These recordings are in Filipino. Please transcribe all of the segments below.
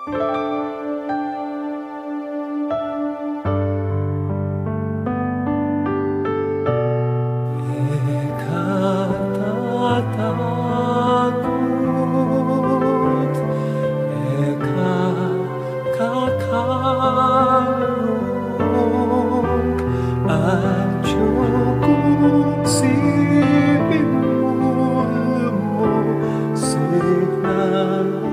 Ikatatakot, ikakarurong at tiyukong sipimul mo, signan mo.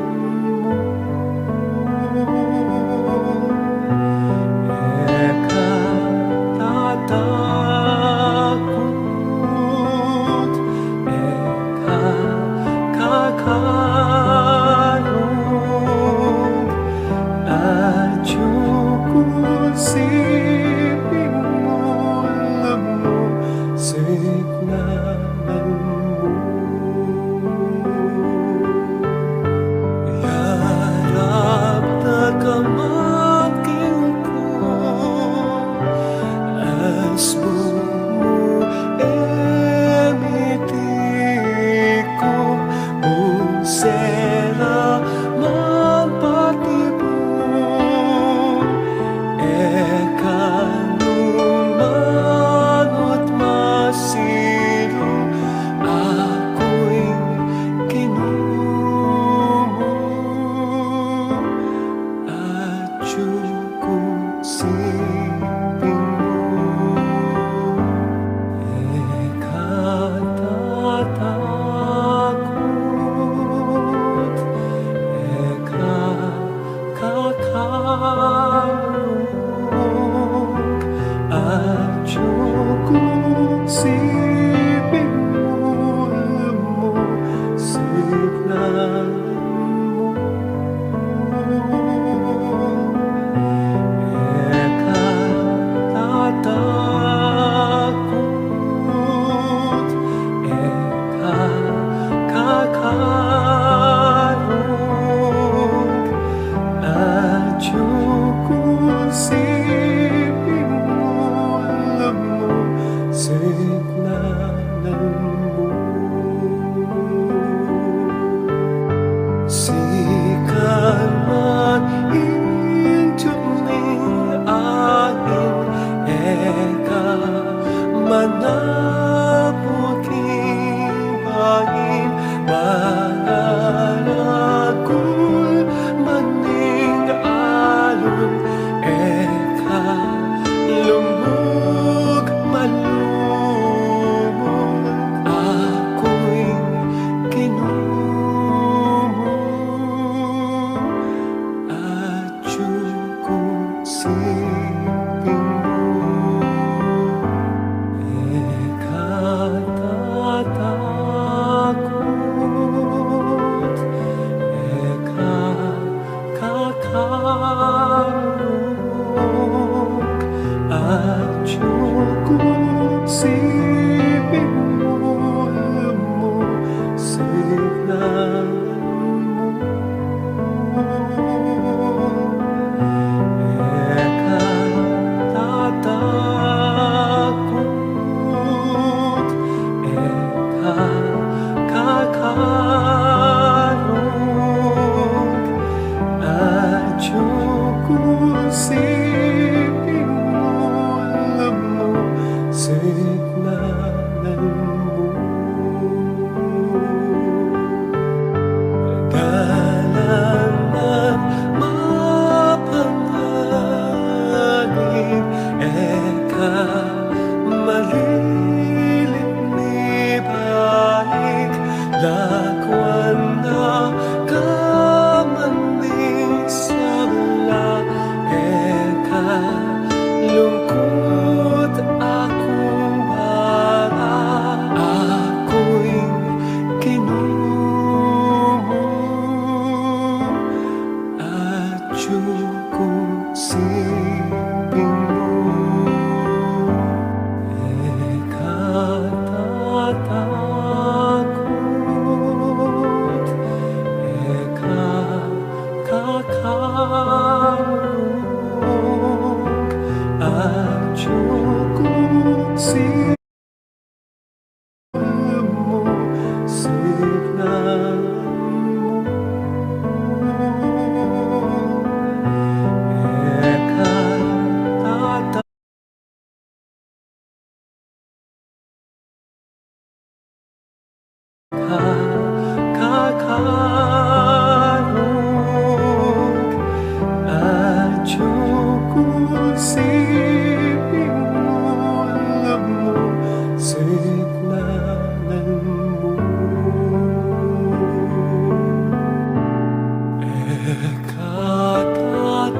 Ekatatakot,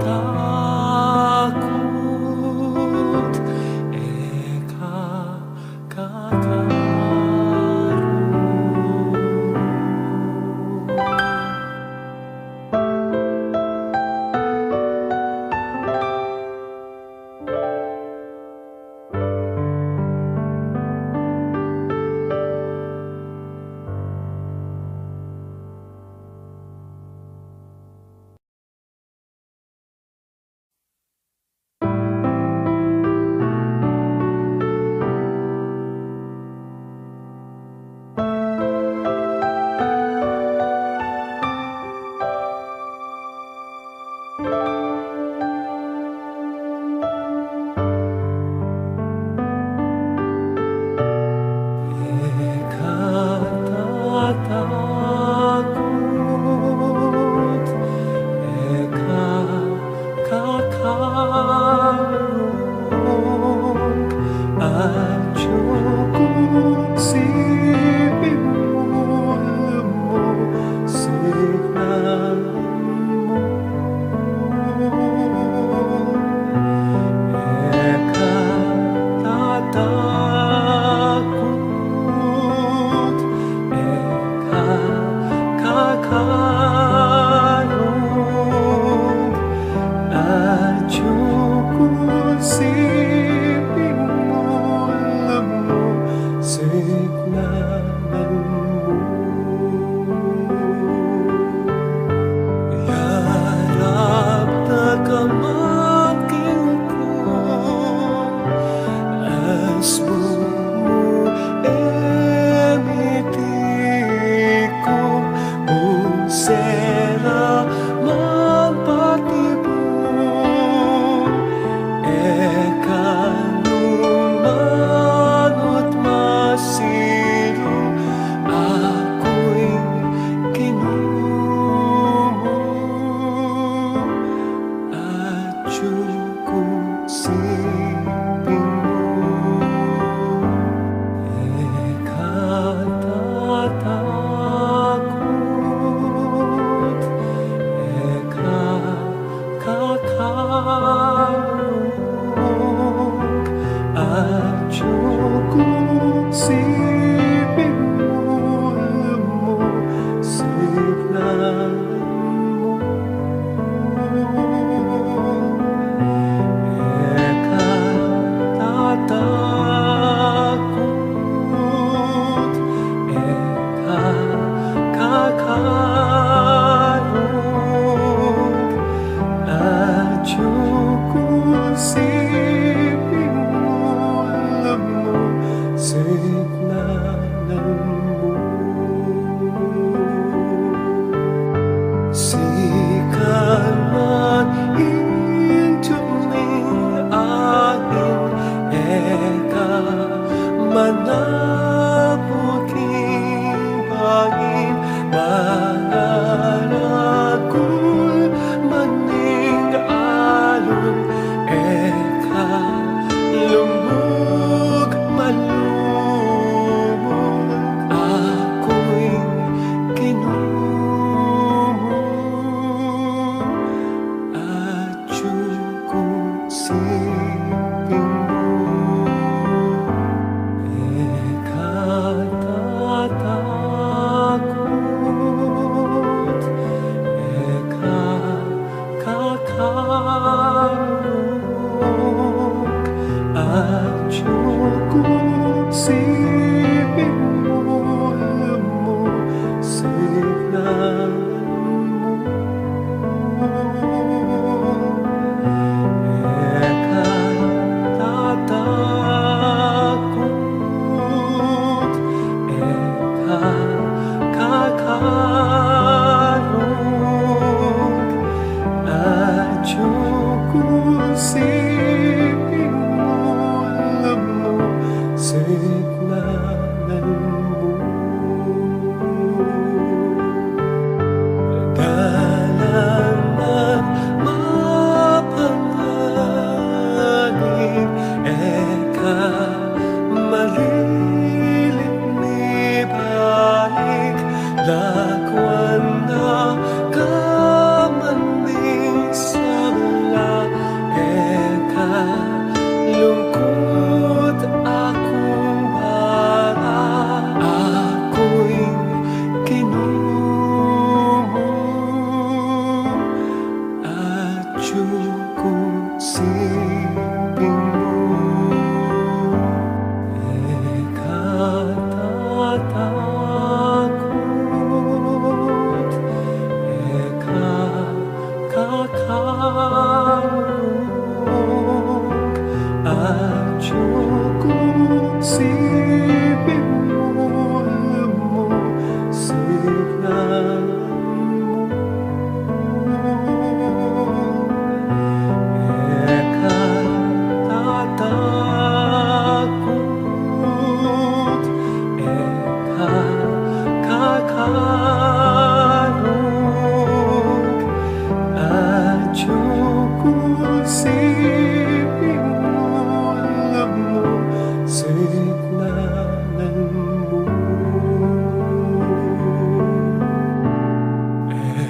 ekakakaroon. Ekatatakot, ekakakaroon. At yung sipin mo, signan mo. Ekatatakot, ekakakaroon. At yung sipin mo, signan mo. Yarap na kamaking ko, asmo emitiko, unsera magpatibong, ekanumanot masiro, ako'y kinumo. At yung sipin mo, ekatatakot, ekakakaroon. At yung sipin mo, signan mo. Ekatatakot, ekakakaroon. At yung sipin mo, signan mo. Sikan man intuming aking eka, manabuking bahin, manaragul maning alon, eka lumug malumog, ako'y kinumo.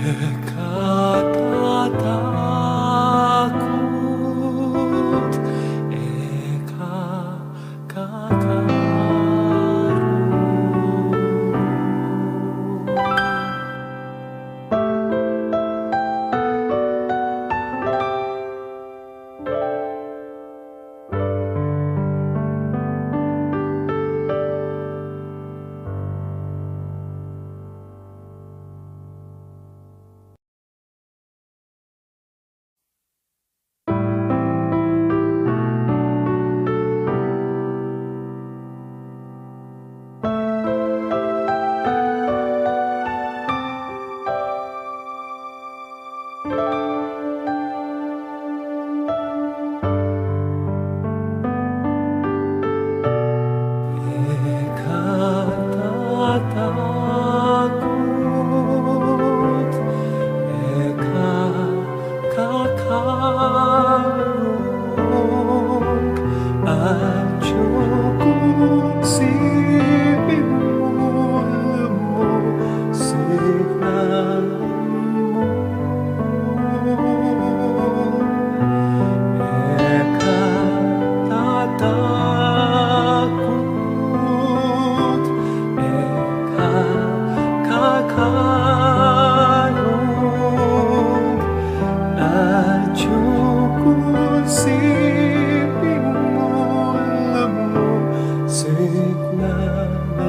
Ekatatakot, ekatatakot, ekakakarong at yung sipin mo signan mo. Ekatatakot, ekakakarong at yung sipin mo signan mo.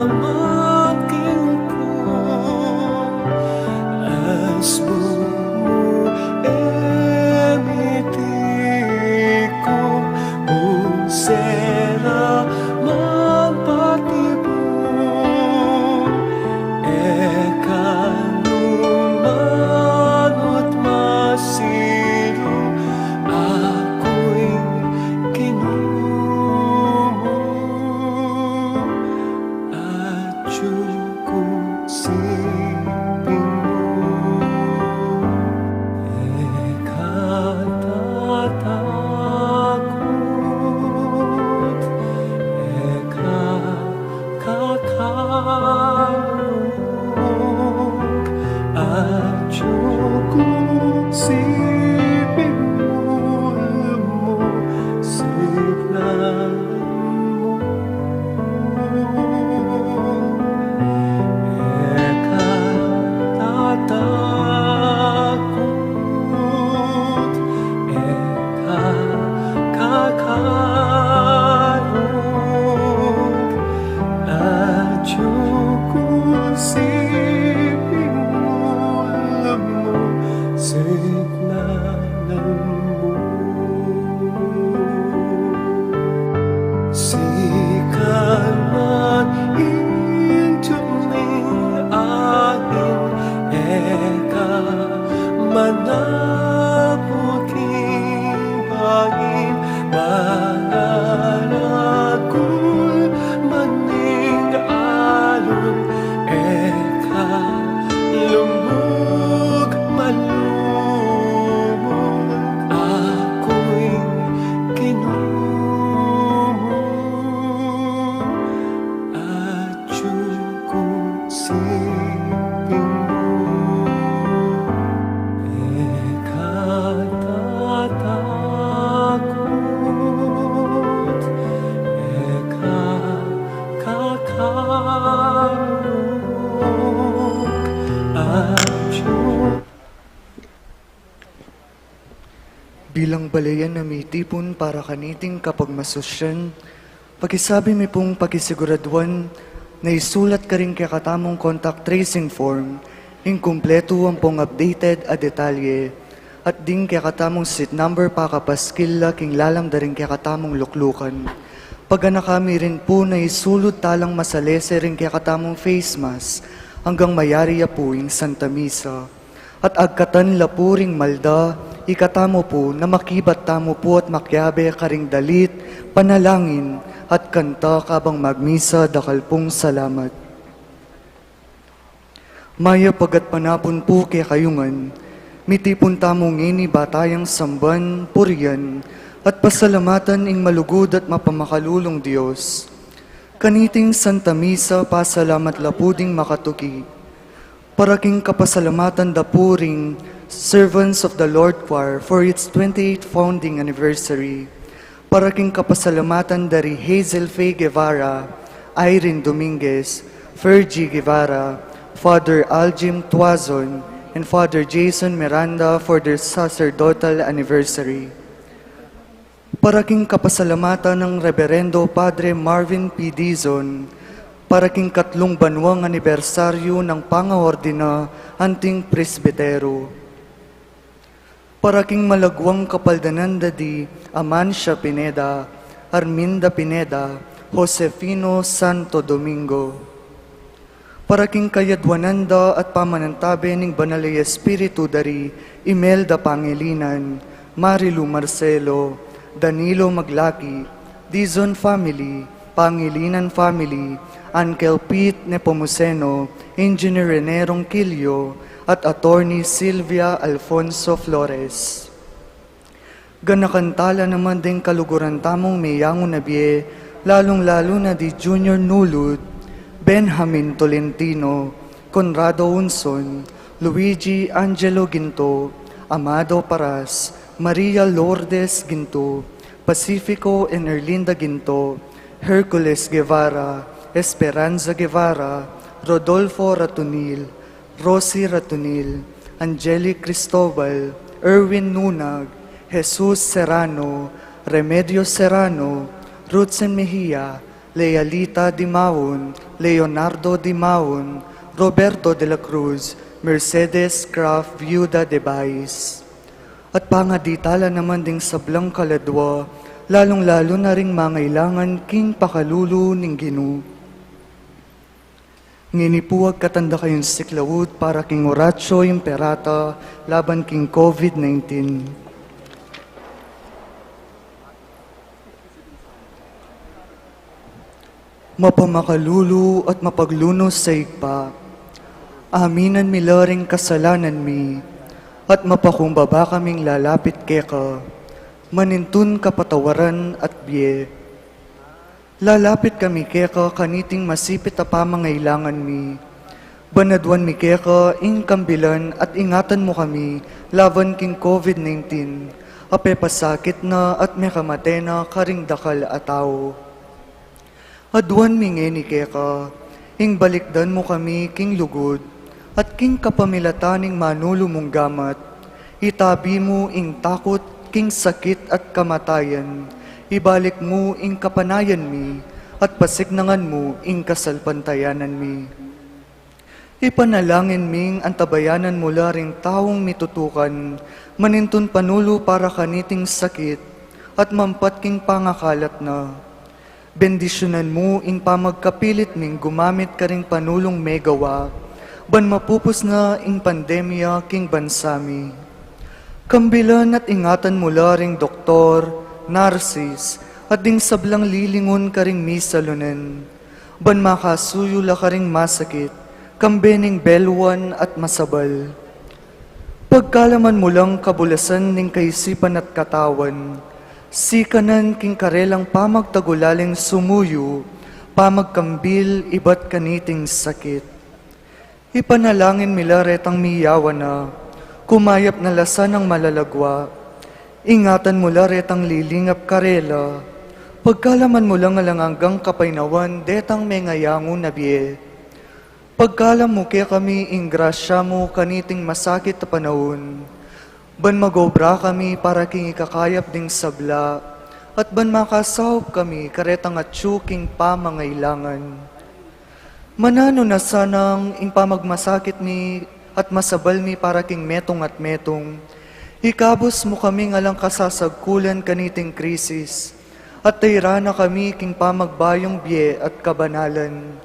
Maging as bumu emitiko un sera magpatibong ekanumanot masiro ako'y kinumo at yung sipin mo. Ekatatakot, ekakakarong at yung sipin mo signan mo. Ekatatakot, ekakakarong at yung sipin mo signan mo. Sikan man intuming aking eka manapuking bangin manaragul maning alon eka lumug malumog ako'y kinumo at yung sipin mo. Ekatatakot, ekakakarong at yung Bilang balayan na may tipon para kaniting kapag masosyan, pakisabi mi pong pakisiguraduan na isulat ka rin katamong contact tracing form, inkumpleto ang pong updated a detalye, at ding katamong seat number pa kapaskilla king lalam da rin katamong luklukan. Pagana kami rin po na isulod talang masalese rin katamong face mask hanggang mayari ya po ing Santa Misa. At agkatan lapuring malda, ikatamo po na makibat tamo po at makyabe karing dalit, panalangin at kanta kabang magmisa dakalpong salamat. Maya pagat panapon po kay kayungan, mitipon tamong ini batayang samban, purian, at pasalamatan ing malugod at mapamakalulong Diyos. Kaniting Santa Misa, pasalamat lapuding makatuki. Paraking kapasalamatan dapuring Servants of the Lord Choir for its 28th founding anniversary. Paraking kapasalamatan dari Hazel Faye Guevara, Irene Dominguez, Fergie Guevara, Father Aljim Tuazon, and Father Jason Miranda for their sacerdotal anniversary. Paraking kapasalamatan ng Reverendo Padre Marvin P. Dizon, paraking katlong banwang anibersaryo ng pangaordina anting presbitero. Paraking malagwang kapaldanan di Amancia Pineda, Arminda Pineda, Josefino Santo Domingo. Paraking kayadwananda at pamanantabe ng Banalay Espiritu dari Imelda Pangilinan, Marilu Marcelo, Danilo Maglaki, Dizon Family, Pangilinan Family, Uncle Pete Nepomuceno, Engineer Rene Ronquillo, at Attorney Silvia Alfonso Flores. Ganakantala naman din kaluguran tamong mayangon na biye, lalong-lalo na di Junior Nulud, Benjamin Tolentino, Conrado Unson, Luigi Angelo Ginto, Amado Paras, Maria Lourdes Ginto, Pacifico and Erlinda Ginto, Hercules Guevara, Esperanza Guevara, Rodolfo Ratunil, Rosie Ratunil, Angelic Cristobal, Erwin Nunag, Jesus Serrano, Remedios Serrano, Rutsen Mejia, Lealita Dimawon, Leonardo Dimawon, Roberto de la Cruz, Mercedes Craft Viuda de Baez. At pangaditala naman ding sablang kaladwa, lalong-lalo na ring mangailangan king pakalulu ning Ginoo. Nginipuwag katanda kayong siklawud para king Horacio Imperata laban king COVID-19. Mapamakalulu at mapaglunos sa igpa, aminan mi laring kasalanan mi, at mapakumbaba kaming lalapit keka, manintun kapatawaran at biye. Lalapit kami keka kaniting masipit a pamangailangan mi. Banadwan mi keka ing kambilan at ingatan mo kami laban king COVID-19, ape pasakit na at mekamate na karing dakal ataw. Adwan mi ngeni keka, ing balikdan mo kami king lugod, at king kapamilataning manulo mong gamat, itabi mo ing takot king sakit at kamatayan, ibalik mo ing kapanayan mi, at pasignangan mo ing kasalpantayanan mi. Ipanalangin ming antabayanan mula ring taong mitutukan, manintun panulo para kaniting sakit, at mampat king pangakalat na. Bendisyonan mo ing pamagkapilit ming gumamit ka ring panulong megawa, ban mapupos na ing pandemya king bansami. Kambilan at ingatan mula ring doktor, narsis, at ding sablang lilingon ka ring misalunen, ban makasuyula ka ring masakit, kambening belwan at masabal. Pagkalaman mo lang kabulasan ning kaisipan at katawan, sikanan king karelang pamagtagulaling sumuyo, pamagkambil iba't kaniting sakit. Ipanalangin milaretang miyawa na, kumayap na lasa ng malalagwa, ingatan mo laretang lilingap karela, pagkalaman mo lang alanganggang kapainawan, detang may ngayangon na biye. Pagkalam mo kaya kami ing grasya mo kaniting masakit na panahon, ban magobra kami para king ikakayap ding sabla, at ban makasahop kami karetang at tsuking pamangailangan. Manano na sanang ing pamagmasakit mi at masabal mi para king metong at metong, ikabos mo kami ngalang kasasagkulan kaniting krisis, at tayrana kami king pamagbayong biye at kabanalan.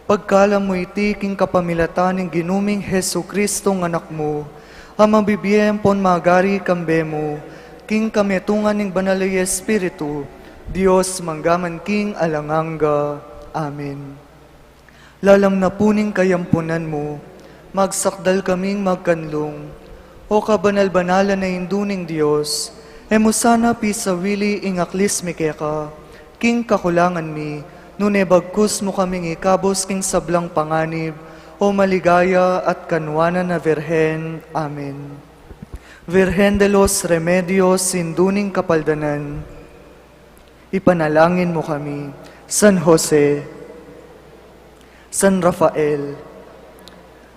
Pagkalam mo iti king kapamilataning ginuming Hesu Kristong anak mo, ang mabibiyem pon magari kambemo, king kametungan ng Banalay Espiritu, Diyos manggaman king alanganga. Amen. Lalam na puning kayampunan mo, magsakdal kaming magkanlong, o kabanal-banalan na induning Diyos, emusana pisawili ing aklis mikeka, king kakulangan mi, Nune bagkus mo kaming ikabos king sablang panganib, o maligaya at kanwana na Virhen. Amen. Virhen de los Remedios, sinduning kapaldanan, ipanalangin mo kami. San Jose, San Rafael,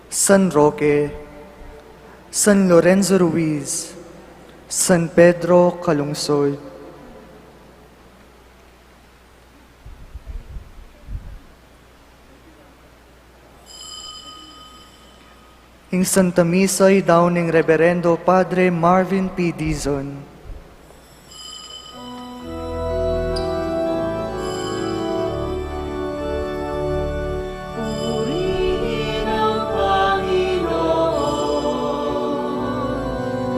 San Roque, San Lorenzo Ruiz, San Pedro Calungsod, ing Santa Misa'y downing Reverendo Padre Marvin P. Dizon, Purihin ang Panginoon,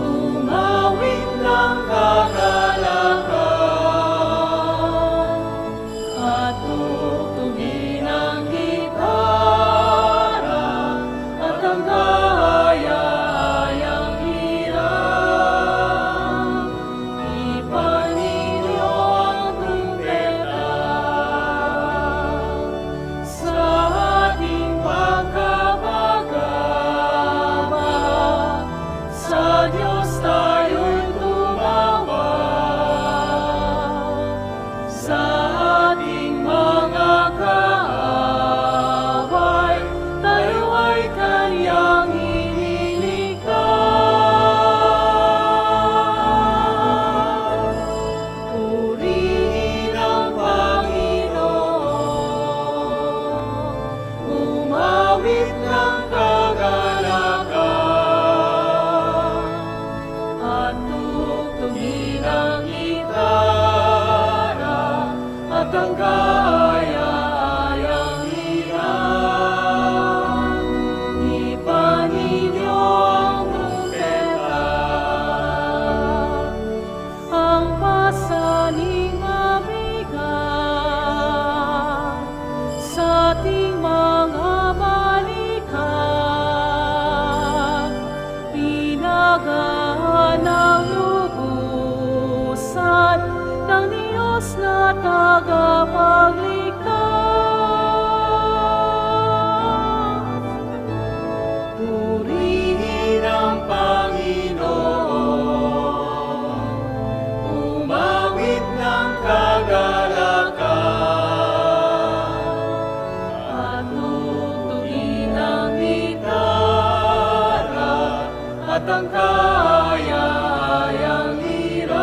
umawit ng kagalakan, at tugtugin ang gitara, at ang kahaya-hayang hirap. Ipaninyo ang trumpeta sa ating pagkabagabag. Sa Diyos tayo'y tumawag, sa ating mga kaaway, tayo ay Kanyang iniligtas. Purihin ang Panginoon, umawit ng kagalakan, at tugtugin ang gitara, at ang kahaya-hayang hirap. Ipaninyo ang trumpeta, ang pasaning mabigat sa ating mga balikan. Pinagaan ang lubusan ng Diyos na tagapagligtas. Purihin ang Panginoon, umawit ng kagalakan, at tugtugin ang gitara, at ang kahaya-hayang hirap.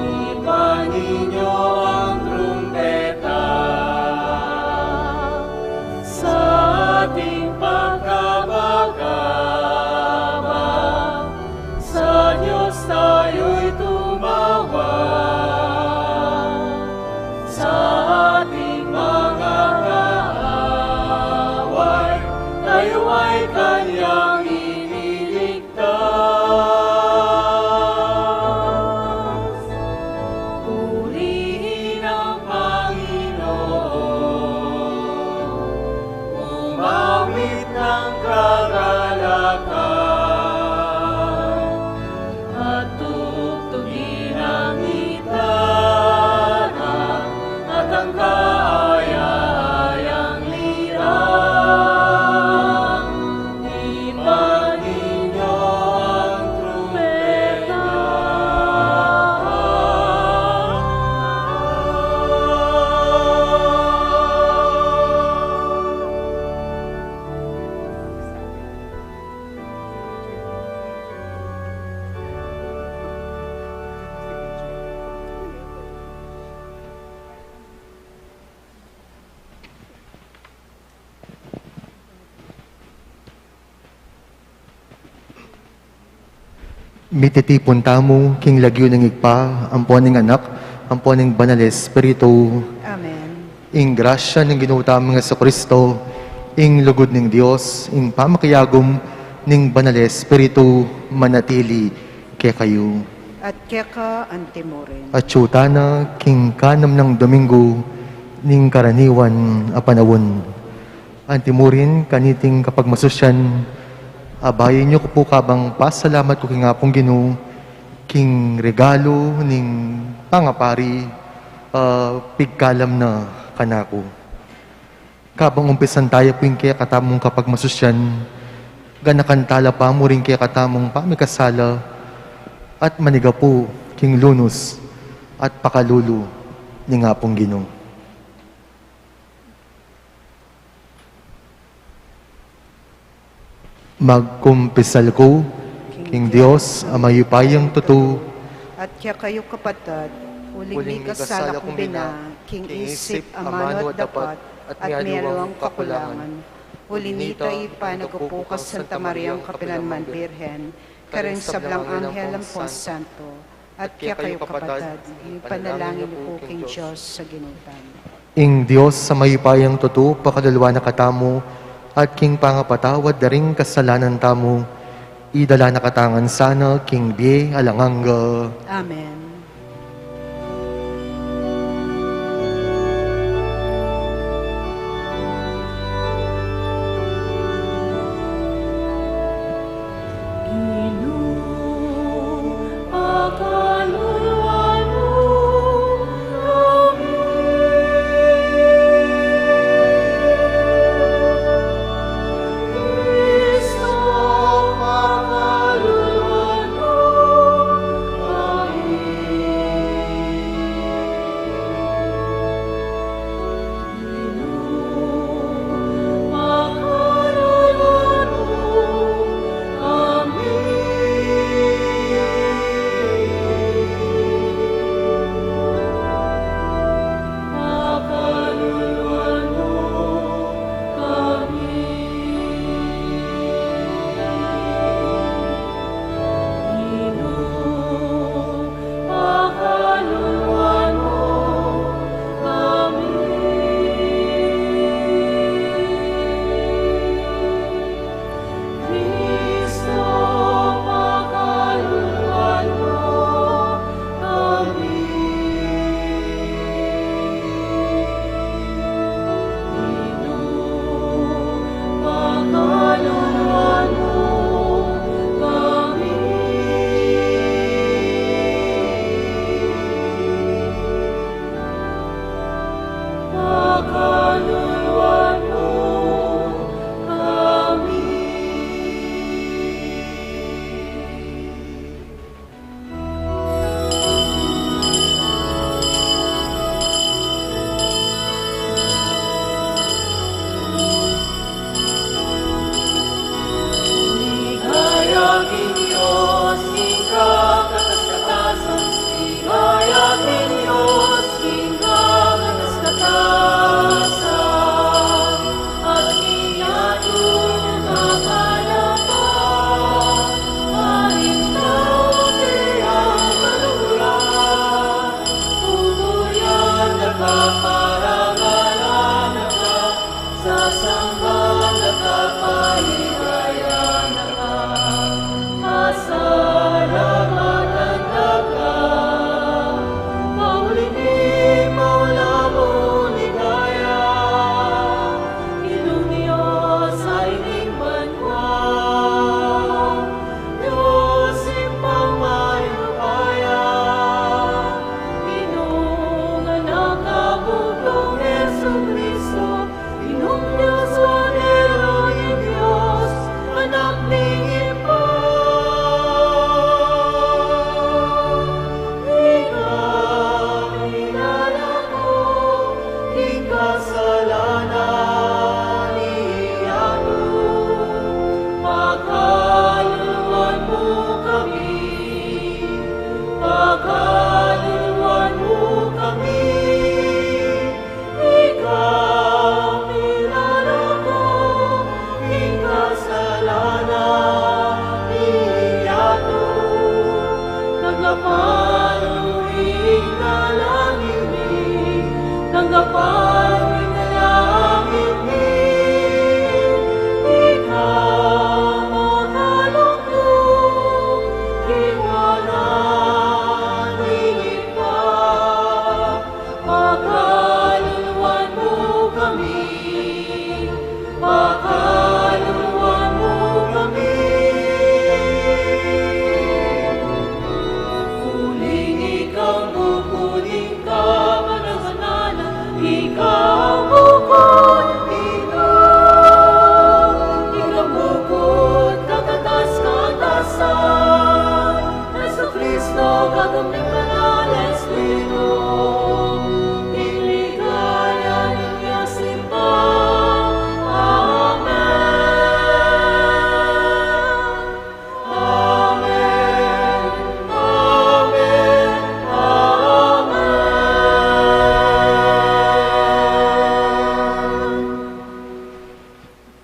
Ipaninyo ang trumpeta sa ating pagkabagabag. Sa Diyos tayo'y tumawag, sa ating mga kaaway, tayo ay Kanyang iniligtas. Purihin ang Panginoon, umawit ng kagalakan, at tugtugin ang gitara, at ang kahaya-hayang hirap. Ipaninyo ang trumpeta. Mititipon tamo, king lagyo ng igpa, amponing anak, amponing banal Espiritu, Amen. ing grasya ng ginutama nga sa Kristo, ing lugod ng Dios, ing pamakayagom ng banal Espiritu, manatili kaya kayo. At keka antimorin. At syutana, king kanam ng Domingo, ning karaniwan apanawon. Antimurin, kaniting kapag masusyan, abayin niyo ko po kabang pasalamat ko king apong Ginoo, king regalo ning pangapari, pigkalam na kanako. Kabang umpisan tayo po yung kaya katamong kapag masusyan, ganakantala pa mo rin kaya katamong pamikasala, at maniga po king lunos at pakalulu ni nga pong Ginoo. Magkumpisal ko, King Diyos, amayo payang totoo, At kaya kayo kapatid, uling may kasala kong bina, king isip, amano at dapat, at mayroong kakulangan. Ulinita ipanagpupukas Santa Maria ang Kapilanman Birhen, karen sa blang anghel ang Pon Santo, at kaya kayo kapatid, ipanalangin po King Diyos sa ginutan. ing Diyos sa mayupayang totoo, pakadalwa na katamo, at king pangapatawad na ring kasalanan tamo, idala na katangan sana, king biye alanganga. Amen. Diyos, King ka, katas-katasan.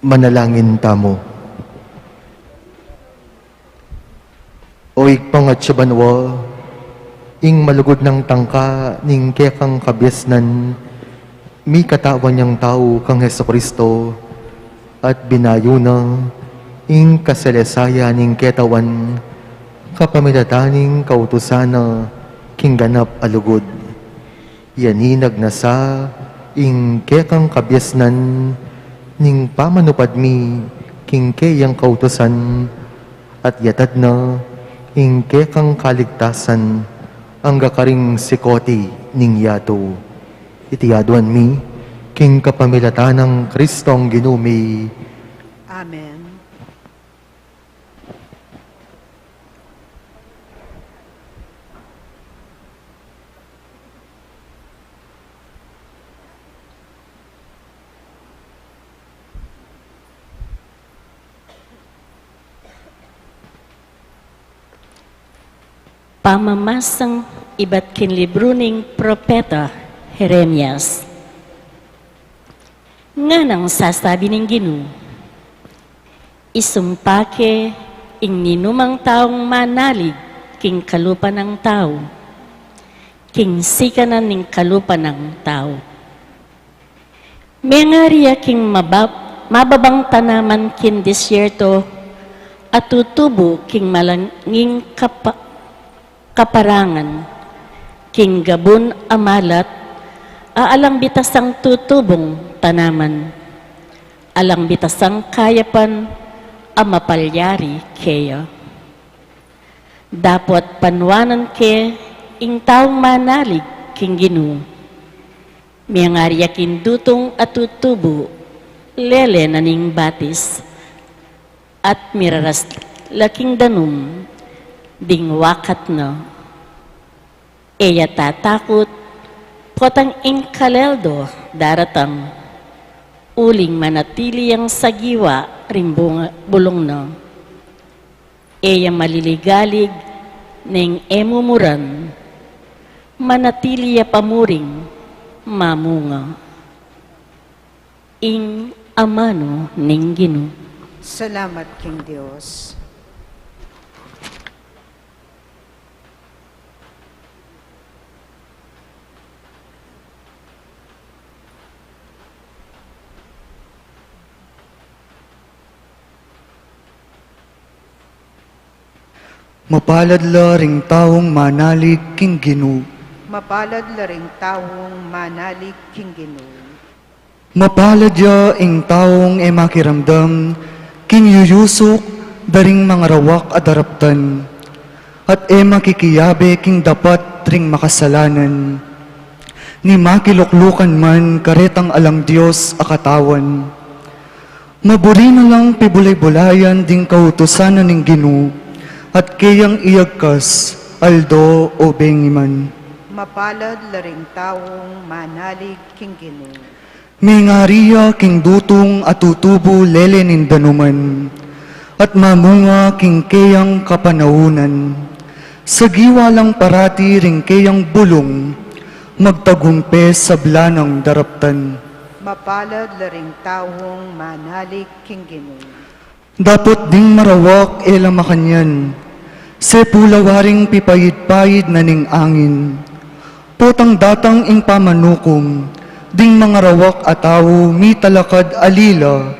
Manalangin tamo. Oig pangatsabanwa, ing malugod ng tangka ning kekang kabyesnan, mi katawan niyang tao kang Heso Kristo, at binayo na ing kasalesaya ning ketawan, kapamilataning kautosana, king ganap alugod. Yaninag na sa ing kekang kabyesnan, ning pamanupad mi, king keyang kautosan, at yatad na ing kekang kaligtasan, ang gakaring sikoti ning yato. Itiyaduan mi, king kapamilatan ng Kristong ginumi. Amen. Pamamasang iba't kinlibro ning propeta Jeremias. Nga nang sasabi ng Ginoo, isumpake ing ninumang taong manalig king kalupa ng tao, king sikanan ning kalupa ng tao. Mengariya king mababang tanaman kin disyerto at tutubo king malanging kaparangan, king gabon amalat, aalang bitasang tutubong tanaman, alang bitasang kayapan, amapalyari kaya. Dapat panwanan ke, ing taong manalig, king Ginoo. Miyangarya kin dutong at tutubo, lele na ning batis, at miraras laking danum, ding wakat na. Eya tatakot, potang inkaleldo daratang, uling manatili ang sagiwa rimbong bulong na. Eya maliligalig ning emumuran, manatili ya pamuring mamunga. Ing amano ning Ginoo. Salamat, King Diyos. Mapalad la ring taong manalig king Ginoo. Mapalad la ring taong manalig, King Ginoo. Mapalad ya ing taong makiramdam king yuyusok daring mga rawak adaraptan. At makikiyabe king dapat ring makasalanan. Ni makiluklukan man karetang alang Diyos akatawan. Maburi na lang pibulay-bulayan ding kautusanan ning Ginoo. At kayang iyagkas, aldo o bengiman. Mapalad la ring taong manalig, King Ginoo. Mingariya king dutong at tutubo lele nindanuman, at mamunga king kayang kapanaunan. Sa giwalang parati ring kayang bulong, magtagumpe sa blanang daraptan. Mapalad la ring taong manalig, King Ginoo. Dapat ding marawak makanyan, se pulawaring pipayid-payid na ning angin. Potang datang ing pamanukom, ding mga rawak atawo mi talakad alila,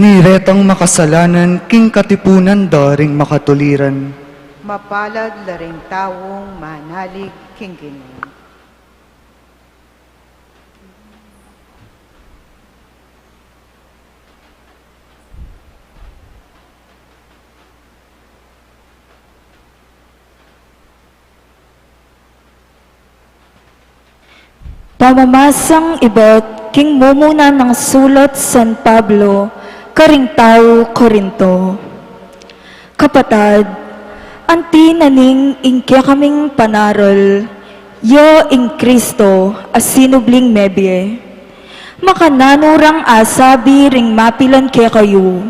ni retang makasalanan king katipunan daring makatuliran. Mapalad la ring taong manalig, King Ginoo. Pamamasang iba't king mumuna ng sulat San Pablo, karing tao Korinto. Kapatad, anti naning ingkya kaming panarol, yo ing Kristo as sinubling mebye. Makananurang asabi ring mapilan ke kayo,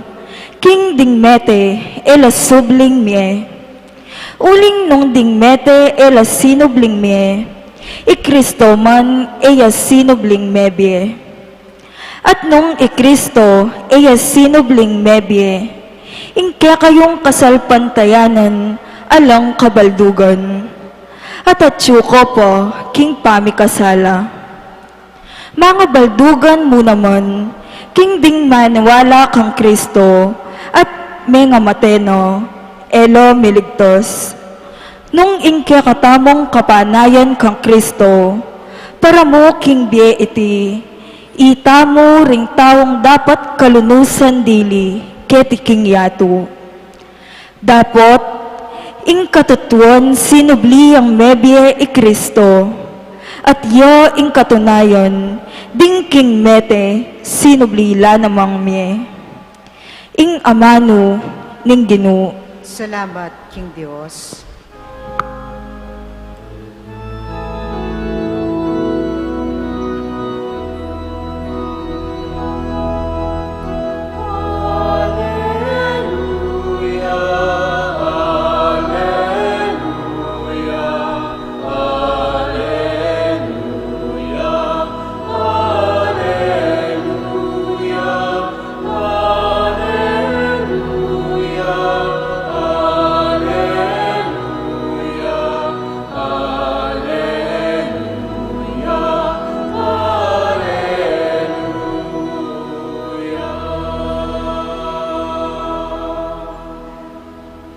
king dingmete ela subling mie. Uling nung dingmete ela sinubling mie. I Kristo man eya sinubling mebye. At nung ikristo, sinubling mebye, ingkya kayong kasalpantayanan, alang kabaldugan. At atyuko po, king pamikasala. Mga baldugan mo naman, king ding maniwala kang Kristo, at may nga mateno, elo miligtos. Nung ingkya katamong kapanayan kang Kristo, para mo king bie iti, ita mo ring taong dapat kalunusan dili, keti king yato. Dapot, ing katutuan sinubli ang mebye i Kristo, at yo ing katunayon, ding king mete, sinubli la namang mie. Ing amano, ning ginu. Salamat, King Diyos.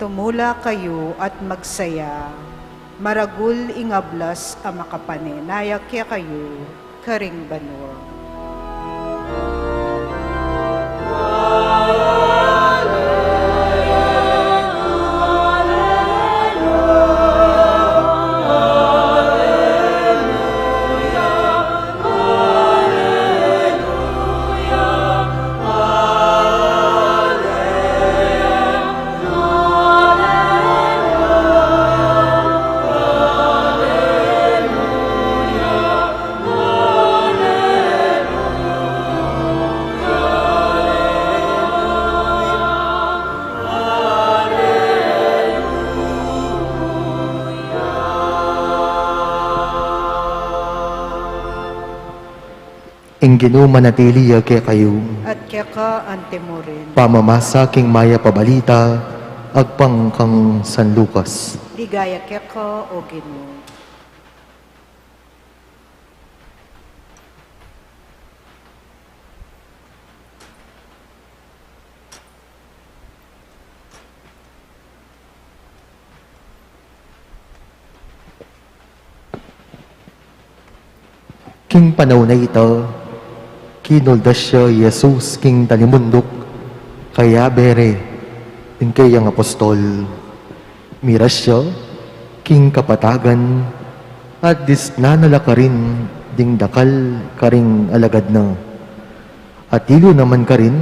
Tumula kayo at magsaya, maragul ingablas ang makapane, nayak kaya kayo, karing banor. Ing ginumanatili kay kayo, At kaya ka antemurin, pamamasa king maya pabalita, agpang kang San Lucas. ligaya kaya ka o Ginoo. King panahon na ito, kinuldas siya Jesus king talimundok, kaya bere, din kayang apostol. Miras siya, king kapatagan, at dis nanala ka rin, ding dakal karing alagad na. At ilo naman ka rin,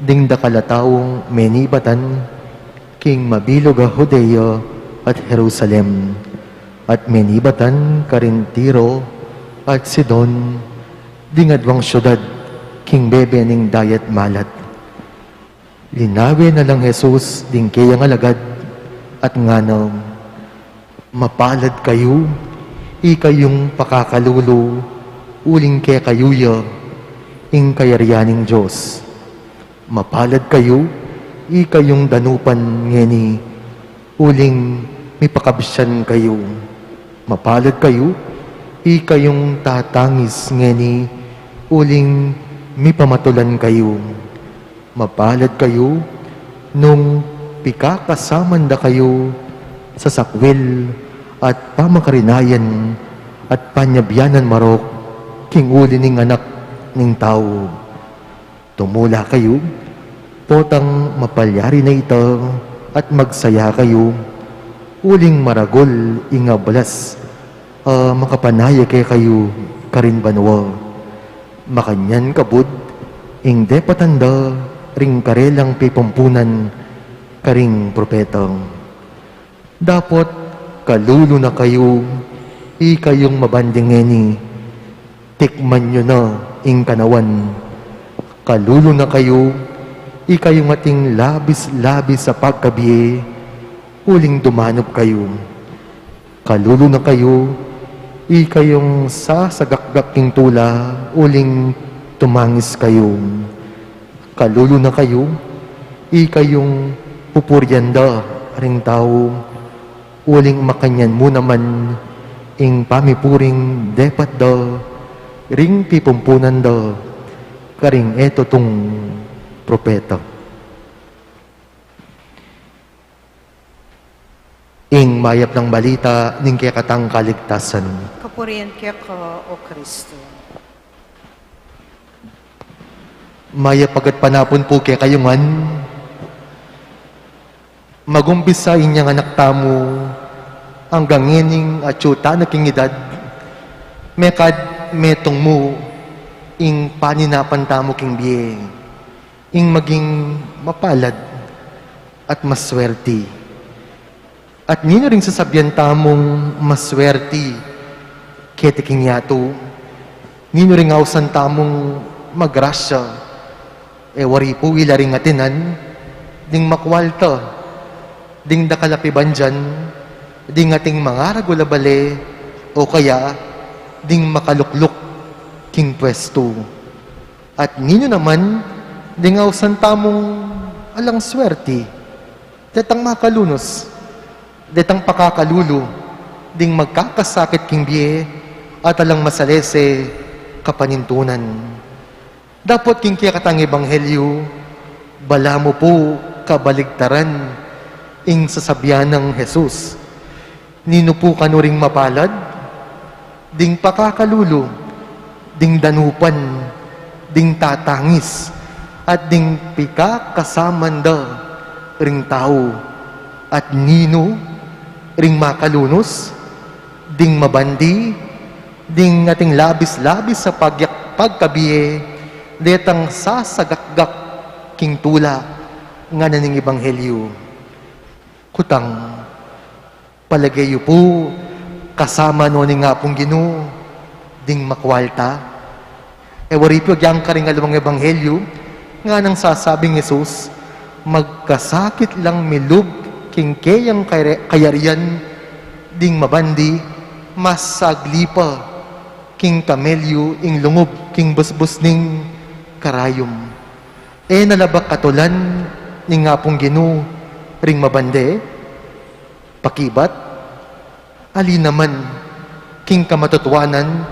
ding dakalatawong menibatan, king mabilog a Judea at Jerusalem. At menibatan ka rin Tiro at Sidon, ding adwang syudad, king bebe ning dayat malat. Linawi na lang Jesus, ding kayang alagad, at ngano, mapalad kayo, ikayong pakakalulo, uling kaya kayuya, ing kayarianing Diyos. Mapalad kayo, ikayong danupan ngeni, uling mipakabsyan kayo. Mapalad kayo, ikayong tatangis ngeni, uling mipamatulan kayo. Mapalad kayo, nung pikakasamanda kayo sa sakwil at pamakarinayan at panyabyanan marok, king uli ning anak ning tao. Tumula kayo, potang mapalyari na ito at magsaya kayo, uling maragol ingablas, makapanaya kay kayo karin banwa. Makanyan kabud, ing de patanda, ring karelang pipampunan, karing propetang. Dapot, kalulo na kayo, ikayong mabandingeni, tikman nyo na, ing kanawan. Kalulo na kayo, ikayong ating labis-labis sa pagkabiye, uling dumanop kayo. Kalulo na kayo, ikayong sasagakgak king tula, uling tumangis kayo, kalulo na kayo, kayong pupuryanda, ring tao, uling makanyan mo naman, ing pamipuring depat da, ring pipumpunan da, karing eto tong propeta. Ing mayap ng balita, ning kaya katang kaligtasan. Kapurihan kaya ka, O Kristo. Mayap agad panapon po kaya kayungan, magumpisa inyang anak tamo, hanggang ining atsyuta na king edad, mekad metong mo, ing paninapan tamo king biye, ing maging mapalad at maswerte. At nino rin sasabyan tamong maswerte, kete king yato, nino rin ausan tamong magrasya, wari po ilaring atinan, ding makwalta, ding dakalapiban dyan, ding ating mga ragulabale, o kaya, ding makalukluk king pwesto. At nino naman, ding ausan tamong alang swerte, tetang makalunos, detang pakakalulo, ding magkakasakit king biye, at alang masalese kapanintunan. Dapat king kaya katang ebanghelyo, bala mo po kabaligtaran, ing sasabyan ng Jesus. Nino po kanuring mapalad, ding pakakalulo, ding danupan, ding tatangis, at ding pikakasamanda ring tao, at nino ring makalunos, ding mabandi, ding ating labis-labis sa pagkabiye, detang sasagakgak king tula nga naning ebanghelyo. Kutang, palagayo po, kasama no ni nga pong Ginoo, ding makwalta. Wari po yang karing alawang ebanghelyo, nga nang sasabing Jesus, magkasakit lang milub, king kayang kayarian, ding mabandi, mas saglipa, king kamelyo, ing lungob, king busbus ning karayom. Nalabak katulan, ning nga pong Ginoo, ring mabande, pakibat, ali naman, king kamatutuanan,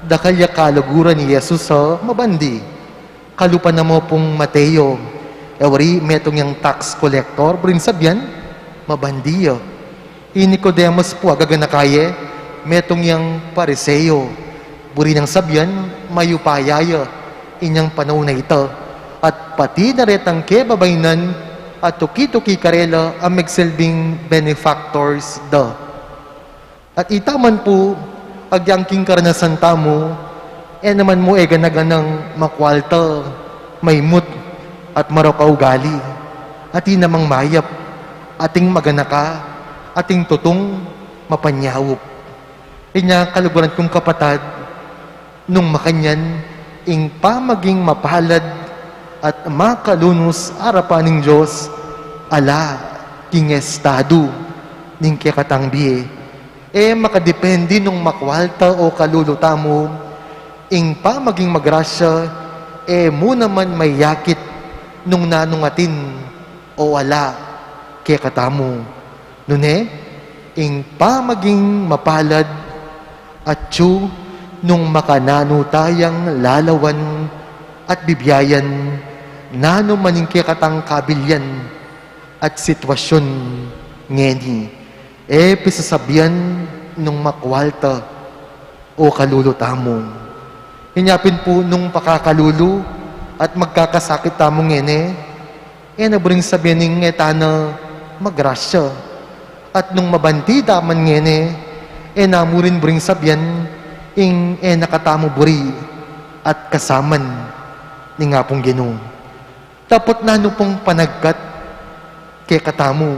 dakalya kalaguran ni Jesus sa mabandi. Kalupan na mo pong Mateo, wari metong yung tax collector, bring sabyan, mabandiyo. Nicodemus po agaganakaye, metong yung pariseo, buri ng sabyan, mayupayaya, inyang panahon na ito. At pati na retang kebabaynan, at tuki-tuki karela ang magsilbing benefactors da. At itaman po, agyangking karanasan tamo, naman mo ganaganang makwalta, maymut, at marokaugali, at namang mayap, ating maganaka, ating tutong mapanyawop. Inya kaluguran kong kapatad, nung makanyan, ing pamaging mapalad at makalunos arapan ng Diyos, ala, king estado, ning kikatang biye. Makadepende nung makwalta o kaluluta mo, ing pamaging magrasya, mo naman may yakit nung nanungatin o ala, kikatamo. Nune, ing pamaging mapalad at tiyo nung makananutayang lalawan at bibiyayan nano maning kikatang kabilyan at sitwasyon ngeni. Pisasabihan nung makwalta o kaluluta mo. Inyapin po nung pakakalulu at magkakasakit tamong ngene, naburing sabihin ng etana magrasya. At nung mabanti daman ngene, namurin buring sabihan, ing nakatamo buri at kasaman ni nga pong Ginoo. Tapot nano pong panagkat kay katamo,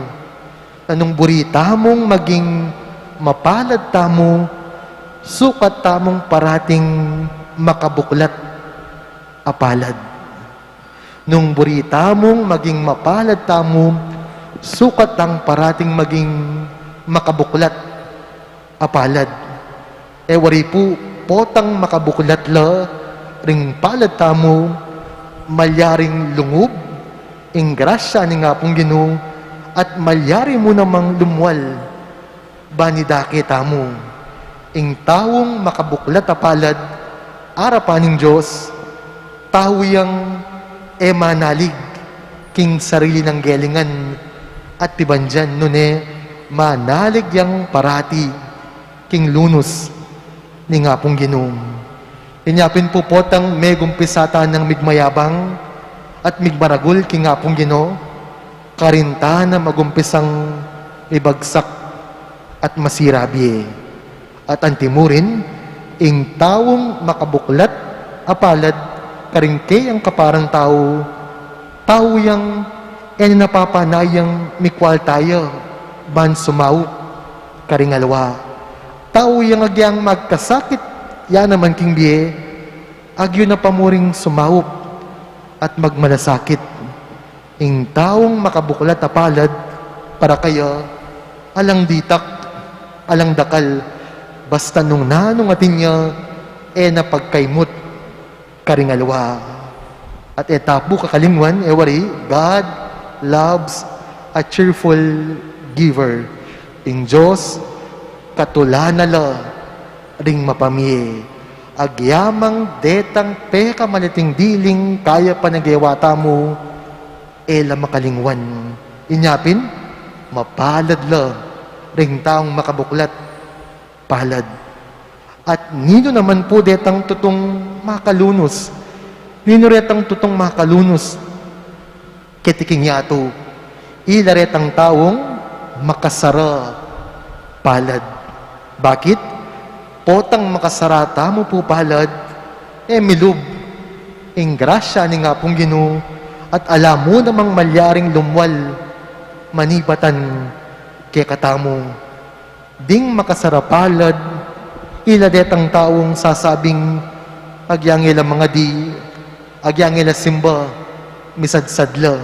anong buri tamong maging mapalad tamo, sukat tamong parating makabuklat apalad. Nung buri tamong maging mapalad tamo, sukat ang parating maging makabuklat apalad. Wari po, potang makabuklat la, ring palad tamo, malyaring lungub, ing grasya ni nga pong Ginoo, at malyari mo namang lumwal, banidake tamo, ing tawong makabuklat a palad, arapaning Diyos, tawiyang emanalig, king sarili ng gelingan, at tibandyan nune, manalig yang parati, king lunus, ni nga pong Ginoo. Inyapin po potang may gumpisata ng migmayabang at migmaragul king nga pong Ginoo, karinta na magumpisang ibagsak at masirabi. At antimurin, ing tawong makabuklat apalad karingke ang kaparang tao, tao yang napapanayang mikwal tayo, ban sumaw, karingalwa. Tao yang agyang magkasakit, yan naman king biye, agyo na pamuring sumaup at magmalasakit. Ing taong makabuklat na palad para kaya alang ditak, alang dakal, basta nung nanong atin niya, napagkaimot, karingalwa. At etapo kakalingwan, wari, God loves a cheerful giver. Ing Diyos, katulanala, ring mapamiye, agyamang detang peka maliting diling kaya panagewata mo, ela makalingwan. Inyapin, mapalad la, ring taong makabuklat, palad. At nino naman po detang tutong makalunos, nino retang tutong makalunos, ketiking yato, ila retang taong makasara, palad. Bakit? Potang makasarata mo po palad, milub, ing grasya ni nga pong Ginoo, at alam mo namang malyaring lumwal, manibatan, kaya katamo. Ding makasarapalad, iladet ang taong sasabing, agyangila mga di, agyangila simba, misadsadla.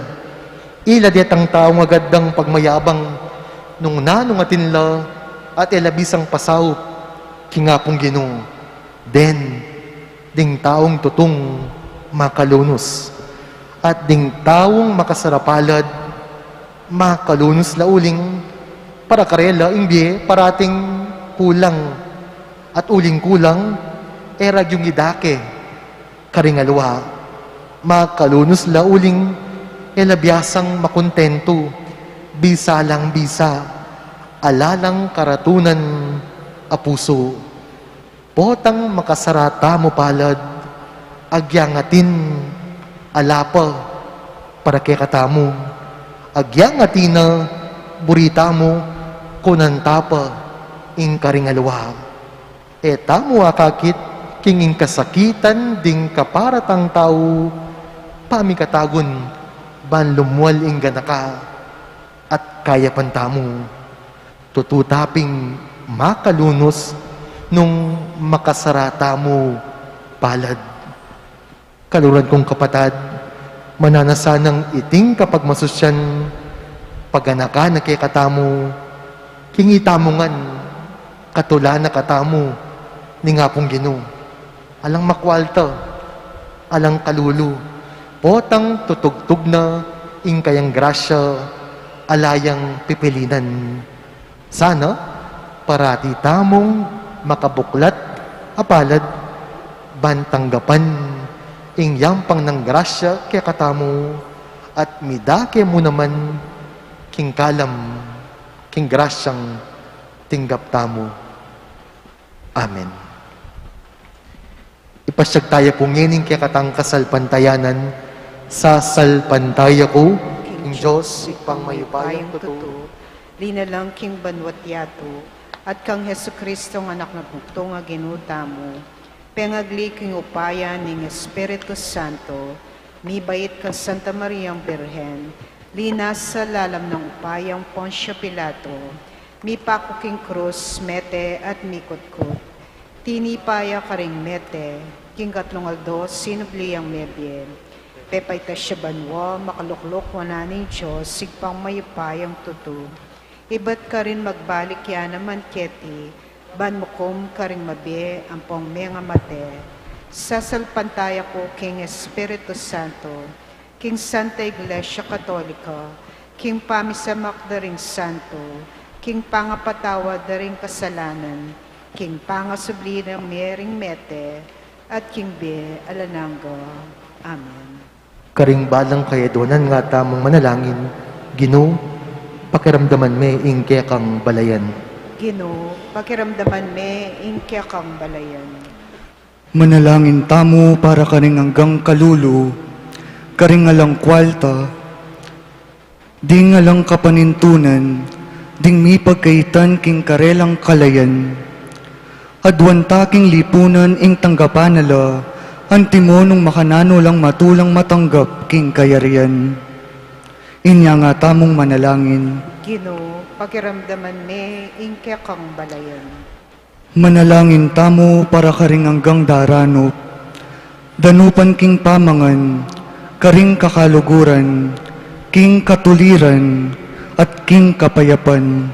Iladet ang taong agadang pagmayabang, nung nanong atinla, at ilabisang pasaw, kinga pong Ginoo, ding taong tutong makalunos, at ding taong makasarapalad, makalunos la uling, para karela, imbye, parating kulang, at uling kulang, erag yung idake, karingalwa, makalunos la uling, elabyasang makontento, bisa lang bisa, alalang karatunan, apuso, potang makasarata mo palad, agyangatin, alapa, para kay katamo, agyangatina, burita mo, kunantapa, ing karingalwa. Tamo akakit, kinging kasakitan, ding kaparatang tao, pamikatagon, ban lumwal ing ganaka, at kaya pantamo, tututaping, makalunos nung makasarata mo palad. Kaluran kong kapatad, mananasa ng iting kapag masusyan, paganaka na kay katamo, kingitamongan, katula na katamo, ni nga pong Ginoo. Alang makwalta, alang kalulu, potang tutugtog na, ing kayang grasya, alayang pipilinan. Sana, parati tamong makabuklat, apalad, bantanggapan, ing yampang ng grasya kaya katamo, at midake mo naman, king kalam, king grasyang tinggap tamo. Amen. Ipasyag tayo po ngining kaya katang kasalpantayanan, sa salpantaya ko, ing Diyos, ipang mayupayang totoo, linalang king banwat yato, at kang Hesu Kristo nga anak na bugto nga ginuta mo, pengagli king upaya ning Espiritu Santo, mibait ka Santa Mariang Birhen, linas sa lalam ng upayang Poncio Pilato, mipako king krus, mete at mikutkut, tinipaya karing mete, king katlongaldo, sinubliyang mebye, pepay ta siya banwa, makaluklok wana ni Diyos, sigpang mayupayang tutu, ibat ka rin magbalik yan naman keti, ban mukom ka rin mabi, ampong mga mate, Sasalpantaya ko King Espiritu Santo, King Santa Iglesia Katolika, King Pamisamak daring Santo, King Pangapatawa daring Kasalanan, King Pangasubli ng Mering Mete, at King Be Alananga. Amen. Karing balang kayadonan nga tamong manalangin, Ginoo, pakiramdaman me ingke kang balayan. Ginoo, pakiramdaman me ingkya kang balayan. Manalangin tamo para karing hanggang kalulu, karing alang kwalta, ding alang kapanintunan, ding mi pagkaitan king karelang kalayan. Adwan taking lipunan ing tanggapan nala, antimo nung makanano lang matulang matanggap king kayarian. Inya nga tamong manalangin. Ginoo, pakiramdaman me ingkya kang balayan. Manalangin tamo para karing hanggang darano, danupan king pamangan, karing kakaluguran, king katuliran, at king kapayapan.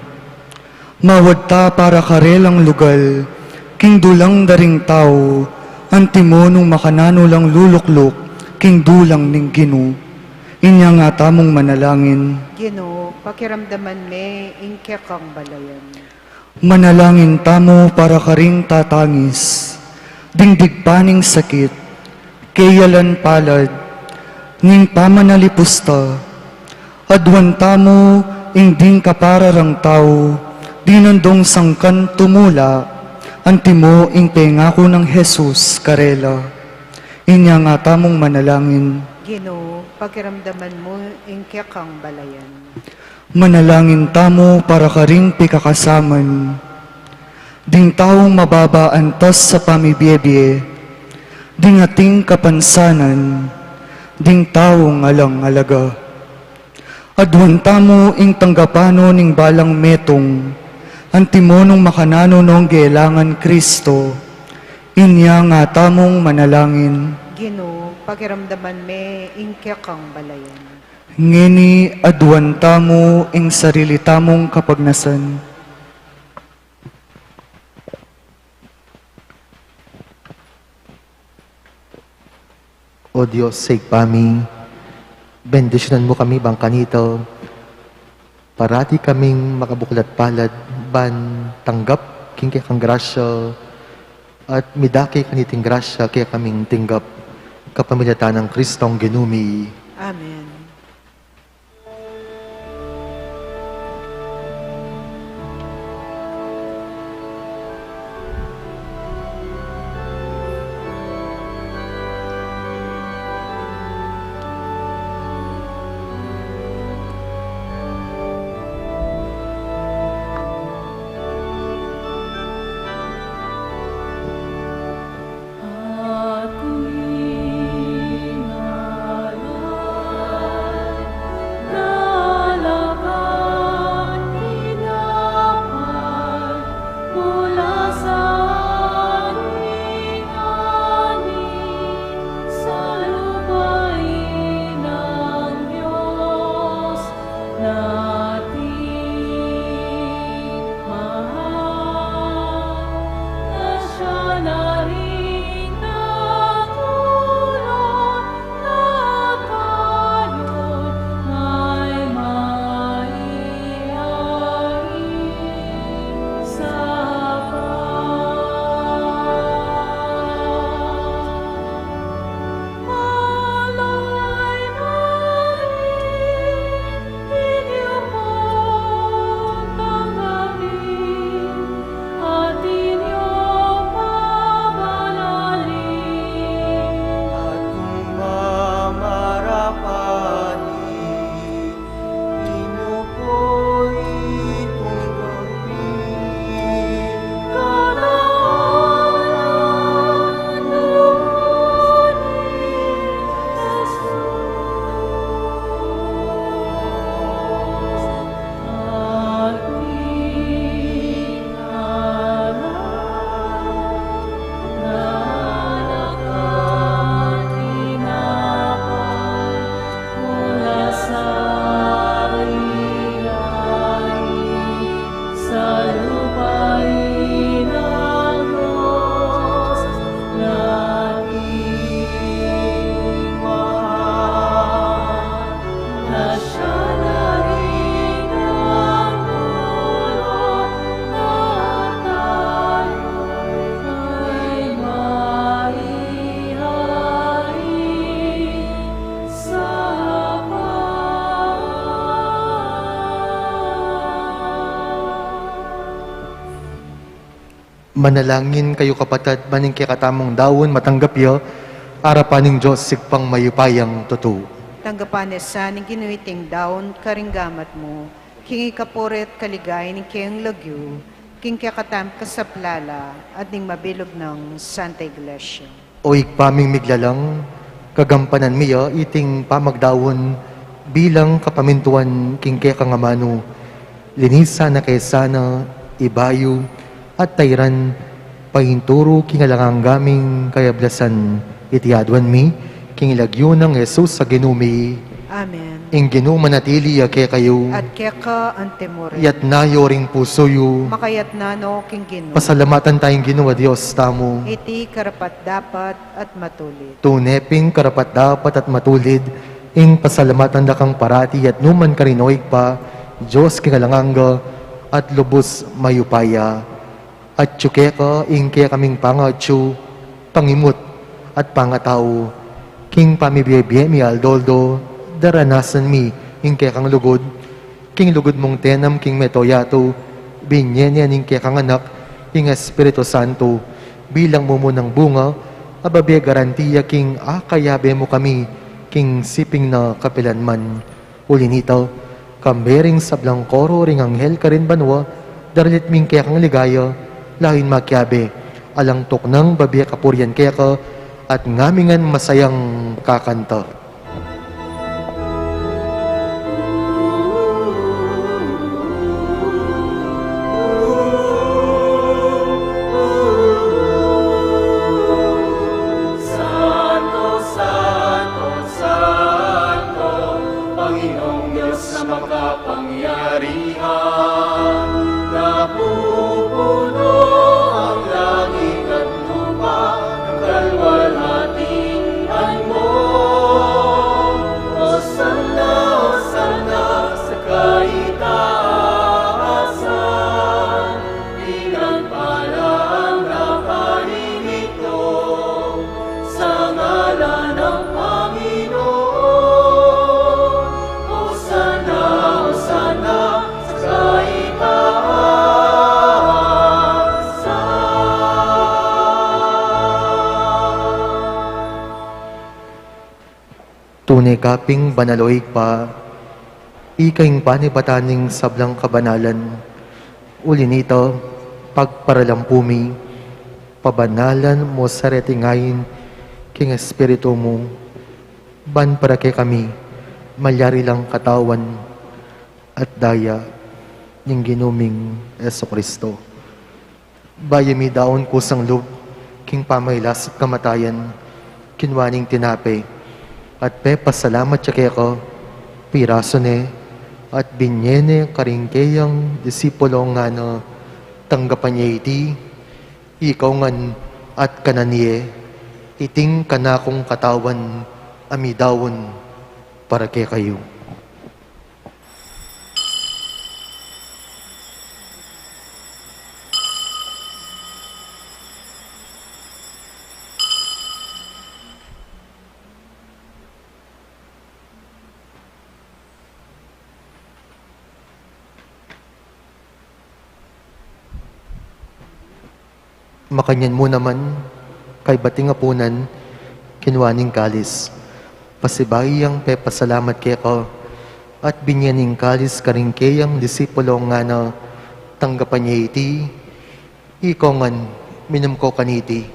Mawad ta para karelang lugal, king dulang daring tao, antimo nung makanano lang luluklok, king dulang ning Ginoo. Inya nga tamong manalangin. Ginoo, pakiramdaman me ingkya kang balayan. Manalangin tamo para karing tatangis, dingdig paning sakit, kayalan palad, ning pamanalipusta, adwan tamo ingding kapararang tao, dinandong sangkan tumula, antimo ing pengako ng Jesus karela. Inya nga tamong manalangin. Ginoo, pakiramdaman mo ingkya kang balayan. Manalangin tamo para karing pikakasaman, ding taong mababa antas sa pamibiyebye, ding ating kapansanan, ding taong alang alaga. Adwan tamo ing tanggapano ning balang metong, antimo nung makanano nung gelangan Kristo, inya nga tamong manalangin. Ginoo, pakiramdaman me ingkya kang balayan. Ngini adwan tamo ing sarili tamong kapagnasan. O Diyos, sigpami, bendisyonan mo kami bang kanito, parati kaming makabuklat palad, ban tanggap king kang grasya, at midaki kaniting grasya kaya kaming tinggap, kapamilyatan ng Kristong ginumi. Amen. Manalangin kayo kapatid, maning katamong dawon matanggap yo, arapaning Diyos sigpang mayupayang totoo. Tanggapan sa ning ginuiting daon karinggamat mo, kingi kapuret kaligay ning kiyang lagyo, king kakatam kasaplala, at ning mabilog ng Santa Iglesia. O paming miglalang, kagampanan miya iting pamagdawon bilang kapamintuan king kangamano, linisa na kaysana, ibayo, at tayran, pahinturo kingalangang gaming kayablasan, itiadwan mi, kingilagyo ng Jesus sa ginumi, Amen. ing ginumanatili ake kayo, At keka antemore, yat nayo ring pusoyo, makayat na no king gino, pasalamatan tayong ginawa Diyos tamo, iti karapat dapat at matulit. tuneping karapat dapat at matulid, ing pasalamatan da kang parati at numan karinoig pa, Diyos kingalanganga at lubos mayupaya. At tsukeka ing kaya kaming pangatsu, pangimut at pangatao, king pamibiyebye mi aldoldo, daranasan mi ing kaya kang lugod, king lugod mong tenam king metoyato, binyenyan ing kaya kang anak, ing Espiritu Santo, bilang mumunang bunga, ababe garantiya king akayabe mo kami, king siping na kapilanman. Ulinitaw, kambering sablang koro ring anghel ka rin banwa, daralit ming kaya kang ligaya, lahin makyabe, alang tuknang babiya kapuryan kaya ka, at ngamingan masayang kakanta. Tunay kaping banaloig pa, ikaing panibataning sablang kabanalan, uli nito, pagparalampumi, pabanalan mo sa retingayin, king Espiritu mo, ban para kay kami, malyari lang katawan, at daya, ng ginuming Kristo. Bayami daon kusang loob, king pamaylas at kamatayan, kinwaning tinape, at pasalamat siya kaya ko, piraso ne, at binyene karingkeyang disipulo nga na tanggapan niya iti, ikaw ngan at kananiye, iting kanakong katawan, amidawon, para kay kayo. Makanyan mo naman, kay bating apunan, kinwaning kalis. Pasibayang pasalamat kay ko, at binyaning kalis karingkeyang disipulo nga na tanggapan niya iti, ikongan minum ko kaniti,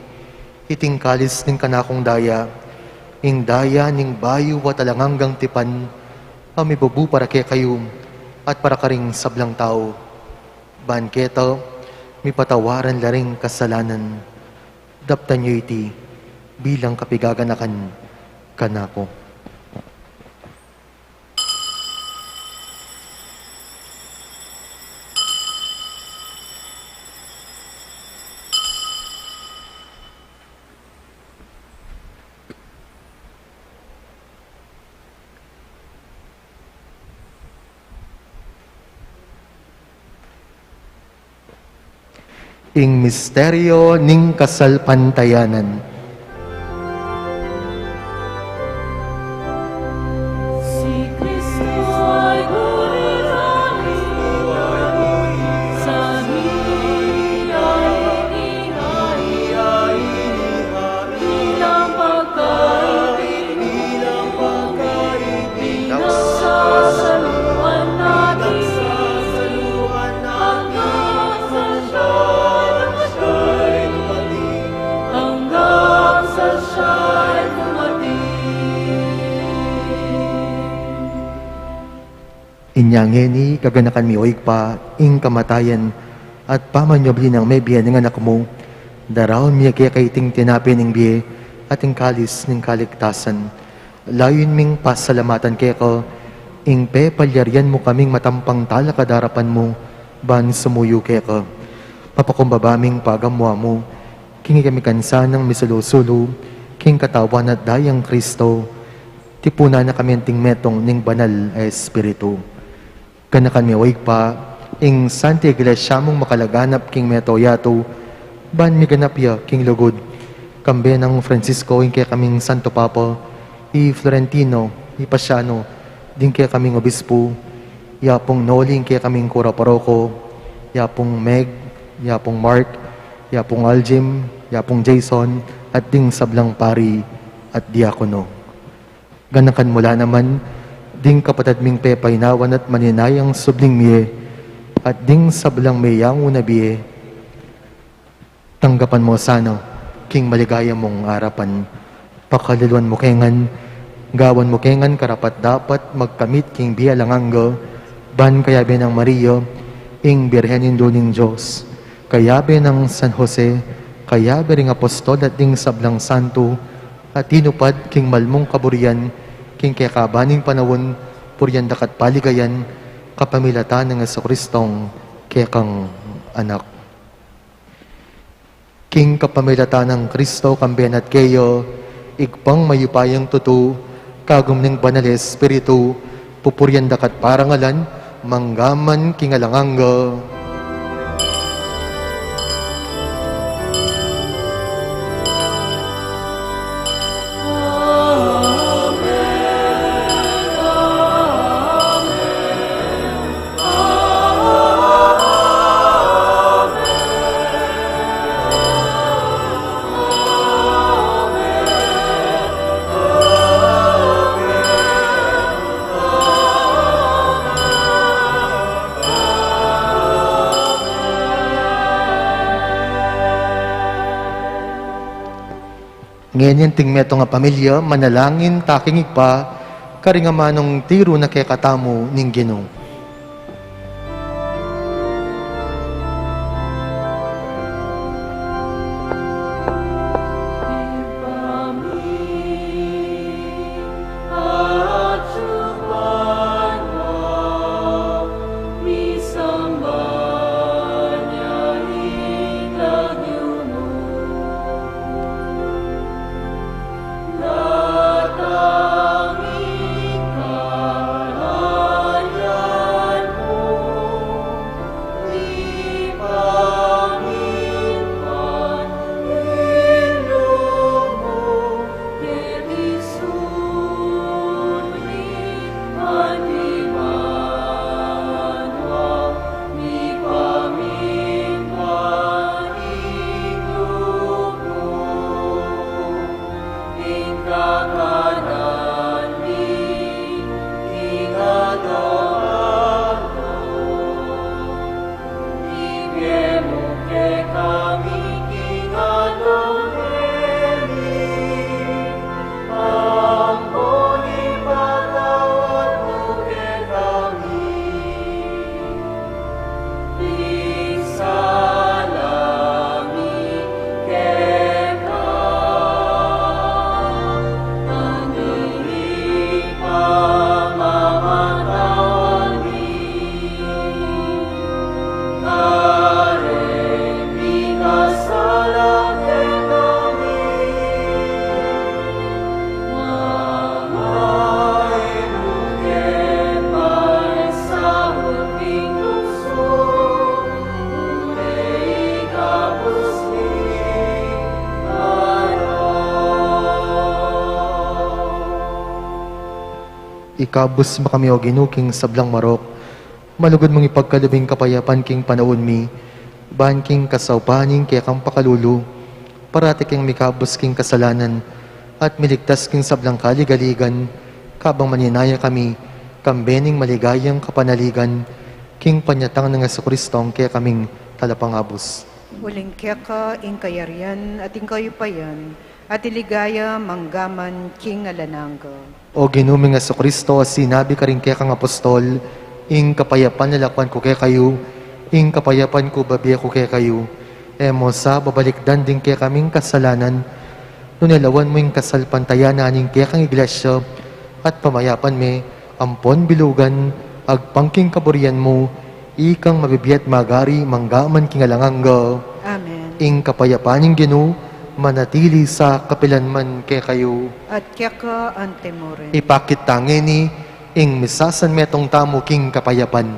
iting kalis ning kanakong daya, ing daya ning bayo watalangang tipan, amibubu para kay kayo, at para karing sablang tao. Banketo, mi patawaran laring kasalanan, daptan nyo iti bilang kapigaganakan kanako. Ing misteryo ning kasalpantayanan. Si Kristo ay gulirahin, sa hirap ay Inyangeni kaganakan mi oig pa, ing kamatayan, at pamanyobli ng may biya ng anak mo, daraon miya kaya kaiting tinapin ng biye, at ing kalis ng kaligtasan. Layon ming pasalamatan kaya ko, ing pe palyaryan mo kaming matampang talakadarapan mo, ban sumuyo kaya ko. Papakumbabaming pagamwa mo, king kami kansa ng misulusulo, king katawan at dayang Kristo, tipuna na kami ang tingmetong ning banal Espiritu. Kanakan mi oig pa, ing Santa Iglesia mong makalaganap king meto yato, ban mi ganapya king lugod, kambe ng Francisco ing kaya kaming Santo Papa, i Florentino, i Pasiano, din kaya kaming obispo, yapong Noling kaya kaming kura paroko, yapong Meg, yapong Mark, yapong Aljim, yapong Jason, at ding sablang pari at diakono. Ganakan mula naman, ding kapatid ming pepay nawan at maninayang subling miye, at ding sablang mayang unabiye. Tanggapan mo sana, king maligaya mong arapan, pakaliluan mo kengan, gawan mo kengan karapat dapat magkamit king biya langanggo, ban kayabe ng Maria, ing birhenin duning Diyos, kayabe ng San Jose, kayabe ring apostol at ding sablang santo, at tinupad king malmong kaburian, king kakabaning panawon, puryan dakat paligayan, kapamilatan ng Jesucristong kekang anak. King kapamilatan ng Kristo kambiyan at kayo, igpang mayupayang tutu, kagum ng banal Espiritu, pupuryan dakat parangalan, manggaman kingalanganga. Ngayon yung tingmeto nga pamilya, manalangin, taking igpa, karingamanong tiro na kaya katamo ning Ginoo. Ikabus mo kami o ginuking sablang marok, malugod mong ipagkalubing kapayapan king panahon mi, ban king kasawpaning kaya kang pakalulu, parati king mikabus king kasalanan, at miligtas king sablang kaligaligan, kabang maninaya kami, kambening maligayang kapanaligan, king panyatang ng Jesucristong kaya kaming talapangabos. Huling kaya ka, ing kayarian, at ing kayupayan, at iligaya manggaman king alanangga. O ginuming Jesucristo, sinabi ka rin kaya kang apostol, ing kapayapan nalakuan ko kay kayo, ing kapayapan ko babiya ko kay kayo. Emo sa babalikdan din kay kaming kasalanan, nunalawan mo ing kasalpantayanan ing kay kang iglesia, at pamayapan me, ampon bilugan, agpangking kaburian mo, ikang mabibiyat magari, manggaman kingalanganga, Amen. ing kapayapan ing Ginoo, manatili sa kapilanman kay kayo. At kaya ang temurin. Ipakitangin ni ing misasan metong tamo king kapayapan.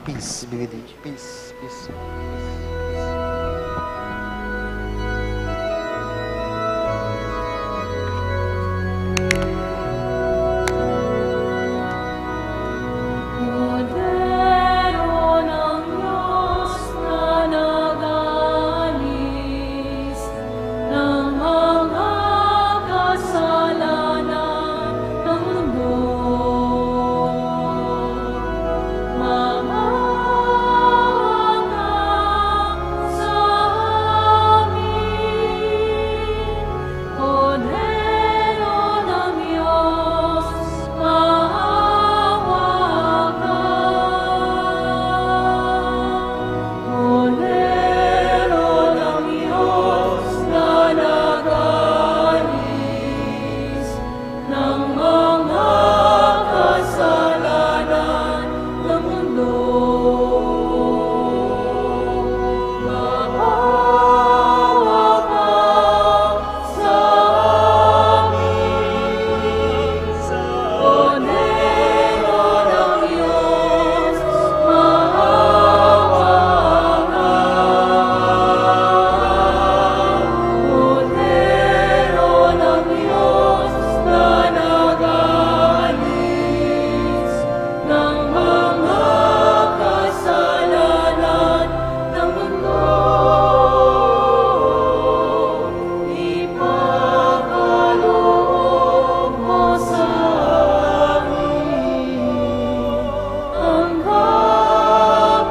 Peace be with you. Peace. Peace. Modero ng Diyos na nagalis ng mga kasalanan ng mundo. Mamawagan sa amin. Modero ng Diyos, maawa ka. Modero ng Diyos na nagalis ng mga kasalanan ng mundo. Maawa ka sa amin. Modero ng Diyos, maawa ka. Modero ng Diyos na nagalis ng mga kasalanan ng mundo. Ipakaloob mo sa amin ang kapayapaan.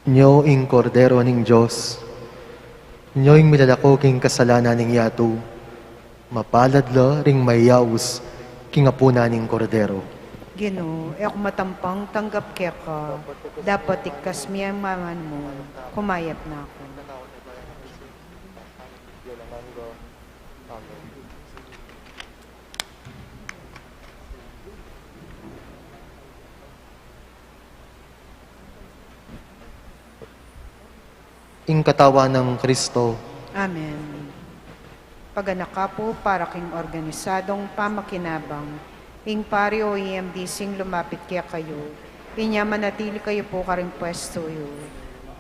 Nyo ing kordero ning Diyos, nyo ing milalako king kasalanan ning yato, mapalad la ring mayaus king apuna ning kordero. Ginoo, ako matampang tanggap kaya ka. Dapat ikas maman mo. Kumayap na ako. Ing katawa ng Kristo, Amen. Paganak ka po para king organisadong pamakinabang, ing pari o EMD sing lumapit kaya kayo, inya manatili kayo po karing pwesto yo.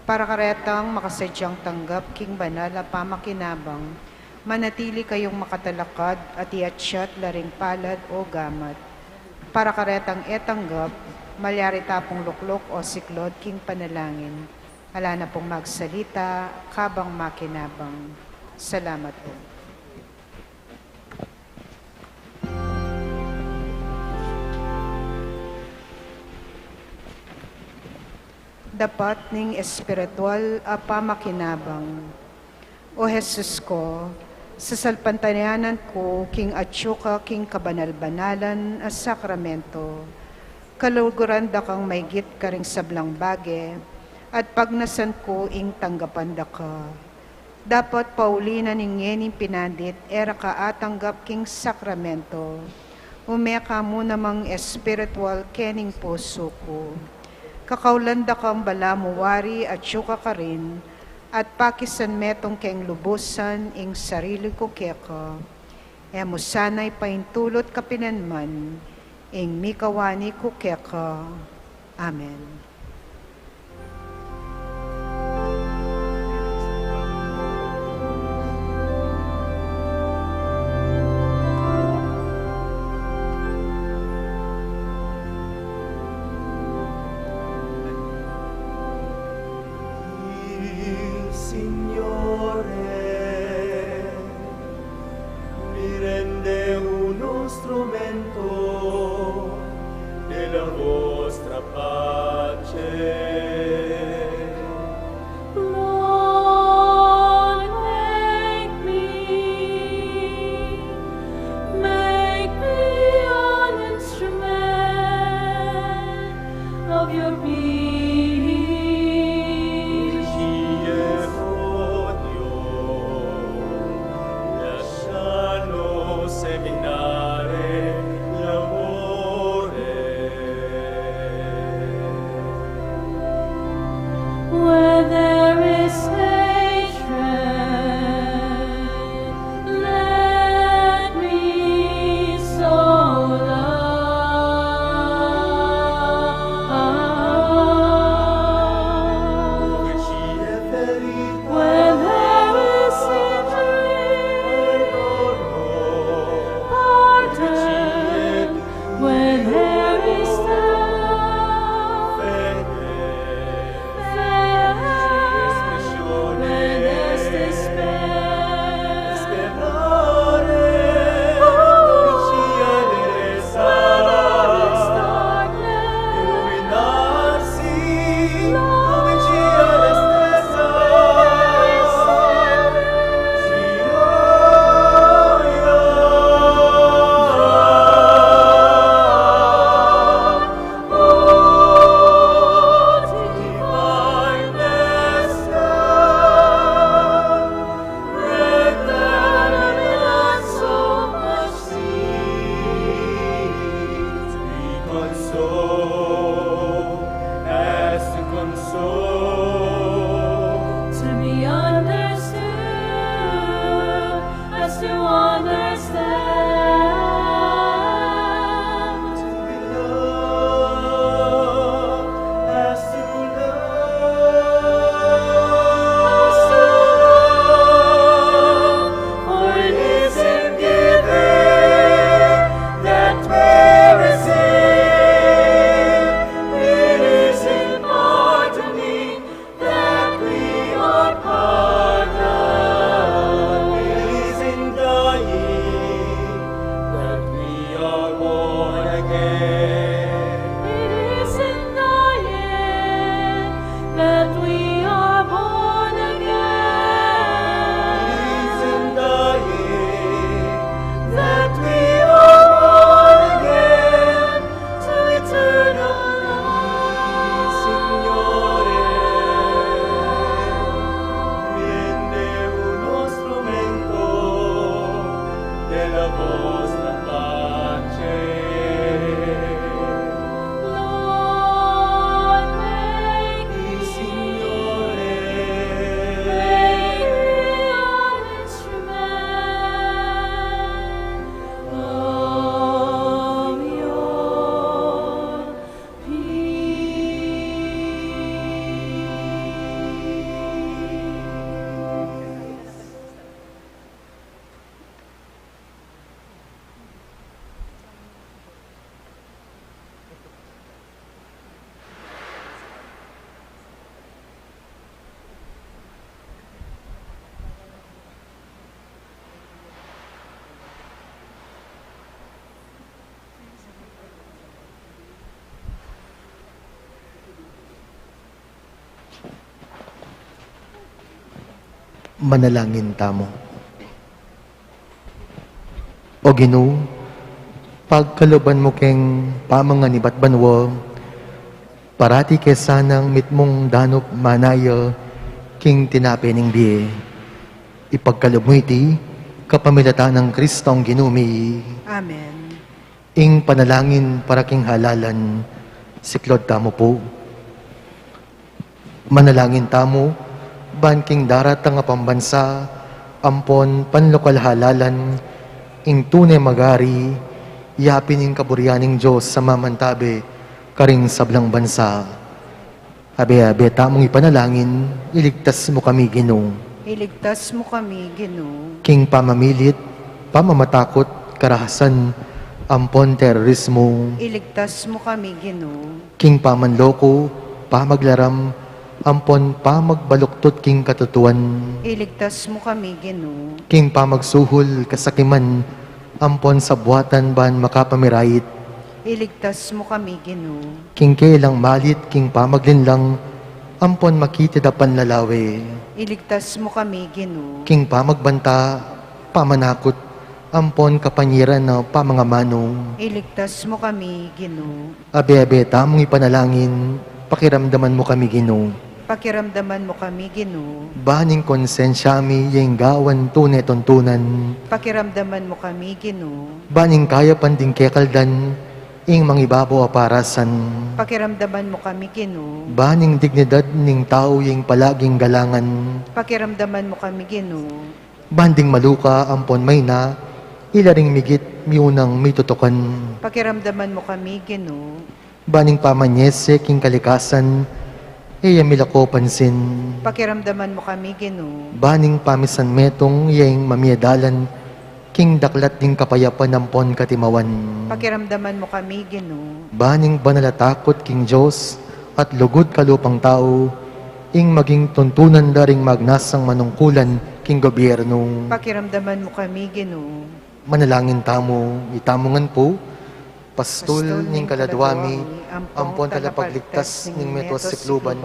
Para karetang makasadyang tanggap king banal na pamakinabang, manatili kayong makatalakad at iatsyat laring palad o gamat. Para karetang etanggap, malyari tapong luklok o siklod king panalangin. Ala na pong magsalita, kabang makinabang. Salamat po. Dapat ning espiritual a pamakinabang. O Jesus ko, sa salpantayanan ko, king atsyuka, king kabanal-banalan a sakramento, kaluguran da kang maygit karing sablang bage, at pagnasan ko ing tanggapan da ka. Dapat paulinan ning pinandit, era ka atanggap king sakramento, umeka mo namang espiritual kening puso ko. Kakaulanda kang balamuwari at syuka ka rin, at pakisan metong keng lubusan ing sarili ko keka. Emo sana'y paintulot kapinanman, ing mikawani ko keka. Amen. Strumento della vostra Lord, make me an instrument of your peace. Lasciano seminare l'amore. Where there is hatred, let me sow love. Where there is injury, pardon. Where there is doubt, faith. Where there's despair, to be understood as to understand. For it is in giving that we receive. It is in pardoning that we are pardoned. It is in dying that we are born again. It is in dying that we are born again. It is in dying that we are born again To eternal life. Signore, viene uno strumento della vostra pace. Lord, make me Signore, an instrument of your peace. Manalangin tamo. O Ginoo, pagkaluban mo keng pamanganibat banwa, parati kesanang mitmong danop manaya king tinapening biye. Ipagkalub mo iti, kapamilata ng Kristong ginumi. Amen. Ing panalangin para king halalan, siklod tamo po. Manalangin tamo, ban king darat nga pambansa, ampon panlokal halalan, ing tunay magari, yapin ing kaburyaning Diyos sa mamantabe, karing sablang bansa. Abe-abe tamong ipanalangin, iligtas mo kami, Ginoo. Iligtas mo kami, Ginoo. King pamamilit, pamamatakot, karahasan, ampon terorismo, Iligtas mo kami, Ginoo. king pamanloko, pamaglaram, ampon pamagbaluktot king katutuan, Iligtas mo kami, Ginoo. king pamagsuhol kasakiman, ampon sa buhatan ban makapamirait, Iligtas mo kami, Ginoo. King kailang malit, king pamaglinlang, ampon makitid a panlalawi. Iligtas mo kami, Ginoo. King pamagbanta, pamanakot, ampon kapanyiran na pamangamano. Iligtas mo kami, Ginoo. Abe-abe tamong ipanalangin, pakiramdaman mo kami Ginoo. Pakiramdaman mo kami, Ginoo. Baning konsensyami, yung gawan tunay tuntunan. Pakiramdaman mo kami, Ginoo. Baning kaya panding kekaldan, ing mangibabaw aparasan. Pakiramdaman mo kami, Ginoo. Baning dignidad ning tao yung palaging galangan. Pakiramdaman mo kami, Ginoo. Banding maluka, ampon may na, ilaring migit, miunang mitutukan. Pakiramdaman mo kami, Ginoo. Baning pamanyese, king kalikasan, iya milako pansin. Pakiramdaman mo kami, Ginoo. Baning pamisan metong, iyang mamiadalan, king daklat ding kapayapan ampon katimawan. Pakiramdaman mo kami, Ginoo. Baning banalatakot, king Diyos, at lugod kalupang tao, ing maging tuntunan daring magnasang manungkulan, king gobyerno. Pakiramdaman mo kami, Ginoo. Manalangin tamo, itamongan po, pastol ning kaladwami, ampon talapagligtas ning meto sikluban,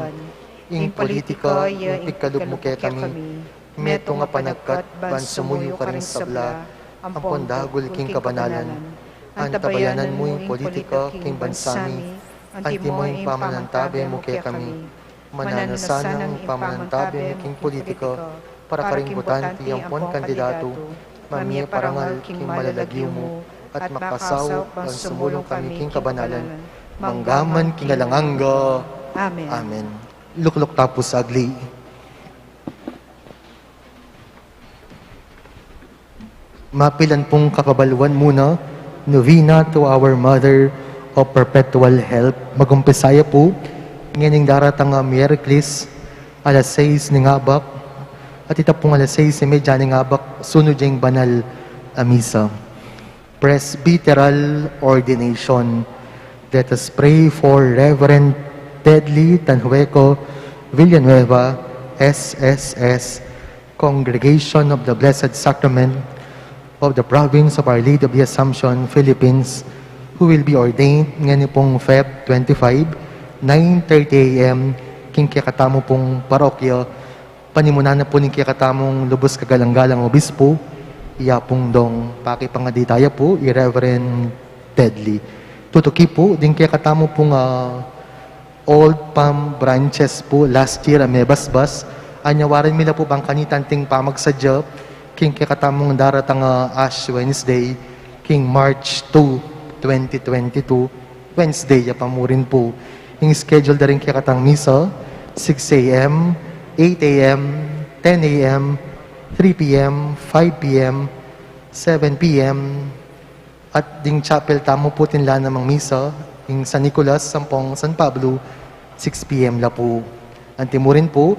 ing politika, ing pigkalub mo kaya kami, meto nga panagkat, ban sumuyo ka rin sabla, ampon dagol king kabanalan, antabayanan mo ing politika, king bansami, anti mo ing pamanantabe mo kaya kami, mananasanang pamanantabe mo king politika, para karing butanti ampon kandidato, mamiya parangal king malalagyo mo, at makasaw ang sumulong kami king kabanalan, manggaman king alanganga. Amen. Amen. Lukluk tapos agli. Mapilan pong kakabalwan muna, novena to our Mother of Perpetual Help. Magumpisaya po, ngayon daratang Miyerkules, alas 6 ng abak, at ita pong alas 6:30 ng abak, sunod yung banal misa. Presbyteral Ordination. Let us pray for Reverend Tedly Tanhueco Villanueva, SSS, Congregation of the Blessed Sacrament of the Province of Our Lady of the Assumption, Philippines, who will be ordained ngayon pong Feb 25, 9:30 a.m. king kikatamo pong parokya. Panimunan na po ng kikatamong lubos kagalang-galang obispo, iyapong dong pakipangaditaya po, i-Reverend Tedly. Tutuki po, din kaya katamo pong Old Palm branches po, last year, may basbas. Anyawaran mila po bang kanitanting pamagsadya, king kaya katamong daratang Ash Wednesday, king March 2, 2022, Wednesday, yapamurin po. Yung schedule na rin kaya katang misa, 6 a.m., 8 a.m., 10 a.m., 3 p.m., 5 p.m., 7 p.m., at ding chapel tamo po tinla namang misa, yung San Nicolas, Sampong San Pablo, 6 p.m. la po. Antimurin po,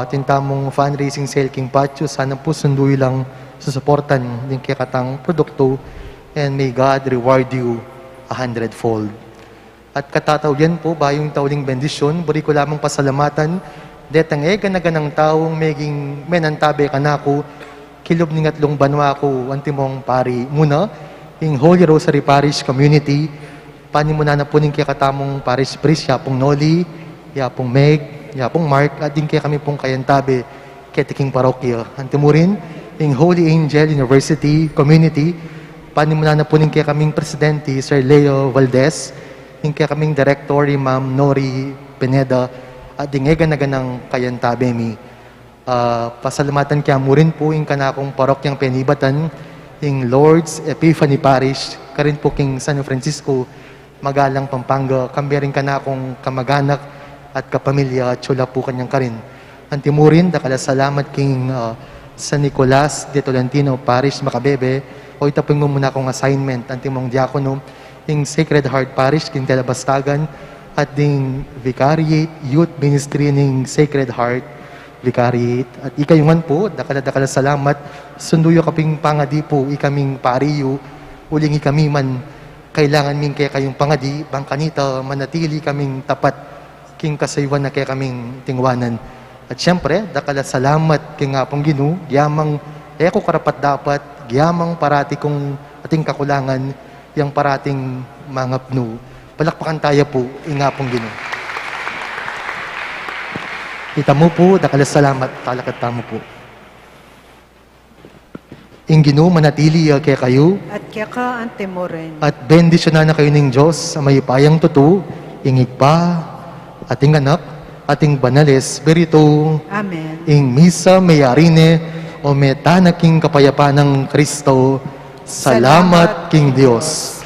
tintamong fundraising sale king patio, sana po sunduy lang susuportan din kikatang produkto, and may God reward you 100-fold. At katataw yan po, bayong tauling bendisyon, buri ko lamang pasalamatan, detang ganang taong meging menantabe kanako, kilob ni ngatlong banwa ko, antimong pari muna, yung Holy Rosary Parish Community, panimuna na po ning kakatamong parish priest, yapong Noli, yapong Meg, yapong Mark, at din kaya kami pong kayantabe, ketiking parokya. Antimurin, yung Holy Angel University Community, panimuna na po ning kaya kaming presidente, Sir Leo Valdez, yung kaya kaming directory, Ma'am Nori Pineda, at dingegan na ganang kayantabe mi. Pasalamatan kaya mo rin po yung kanakong parokyang penibatan, yung Lord's Epiphany Parish, karin po king San Francisco, Magalang, Pampanga, kami rin kanakong kamag-anak at kapamilya, tsula po kanyang karin. Antimurin, dakala salamat king San Nicolas de Tolentino Parish, Macabebe, o itapin mo muna akong assignment, antimong diakono, yung Sacred Heart Parish, king Talabastagan, at ding Vicariate Youth Ministry ng Sacred Heart Vicariate. At ikayungan po, dakala salamat, sunduyo kaping pangadi po, ikaming pariyo, uling ikami man, kailangan ming kaya kayong pangadi, bang kanita, manatili kaming tapat, king kasaywan na kaya kaming tingwanan. At syempre, dakala salamat king nga pong Ginoo, giyamang eko karapat dapat, giyamang parati kong ating kakulangan, yang parating mga pnu. Palakpakan tayo po, inga pong Ginoo. Kita mo po, dakalas salamat, talakat tamo po. Ing Ginoo manatili kaya kayo, At kaya ka ante mo rin. at bendisyonan na kayo ng Diyos sa may payang tutu, ingig pa, ating anak, ating banal Espiritu, Amen. ing misa mayarine o metana king kapayapaan ng Kristo. Salamat king Dios.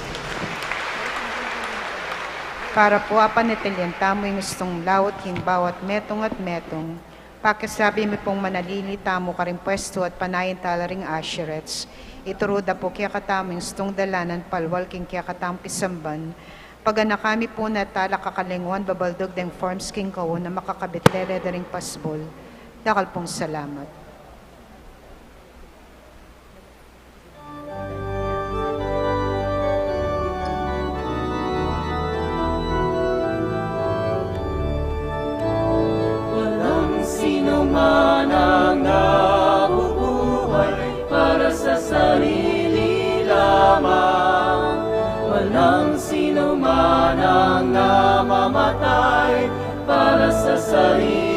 Para po apanitilian tamo yung gustong lawat king bawat metong at metong. Pakisabi mi pong manalili tamo ka rin pwesto at panayin tala ring asherets. Ituruda po kaya katamo yung gustong dalanan palwal king kaya katamo pisamban. Pagana kami po na tala kakalingwan babaldog deng forms king kawo na makakabit lere ring pasbol. Dakal pong salamat. Walang sino man ang nabubuhay para sa sarili lamang. Walang sino man ang namamatay para sa sarili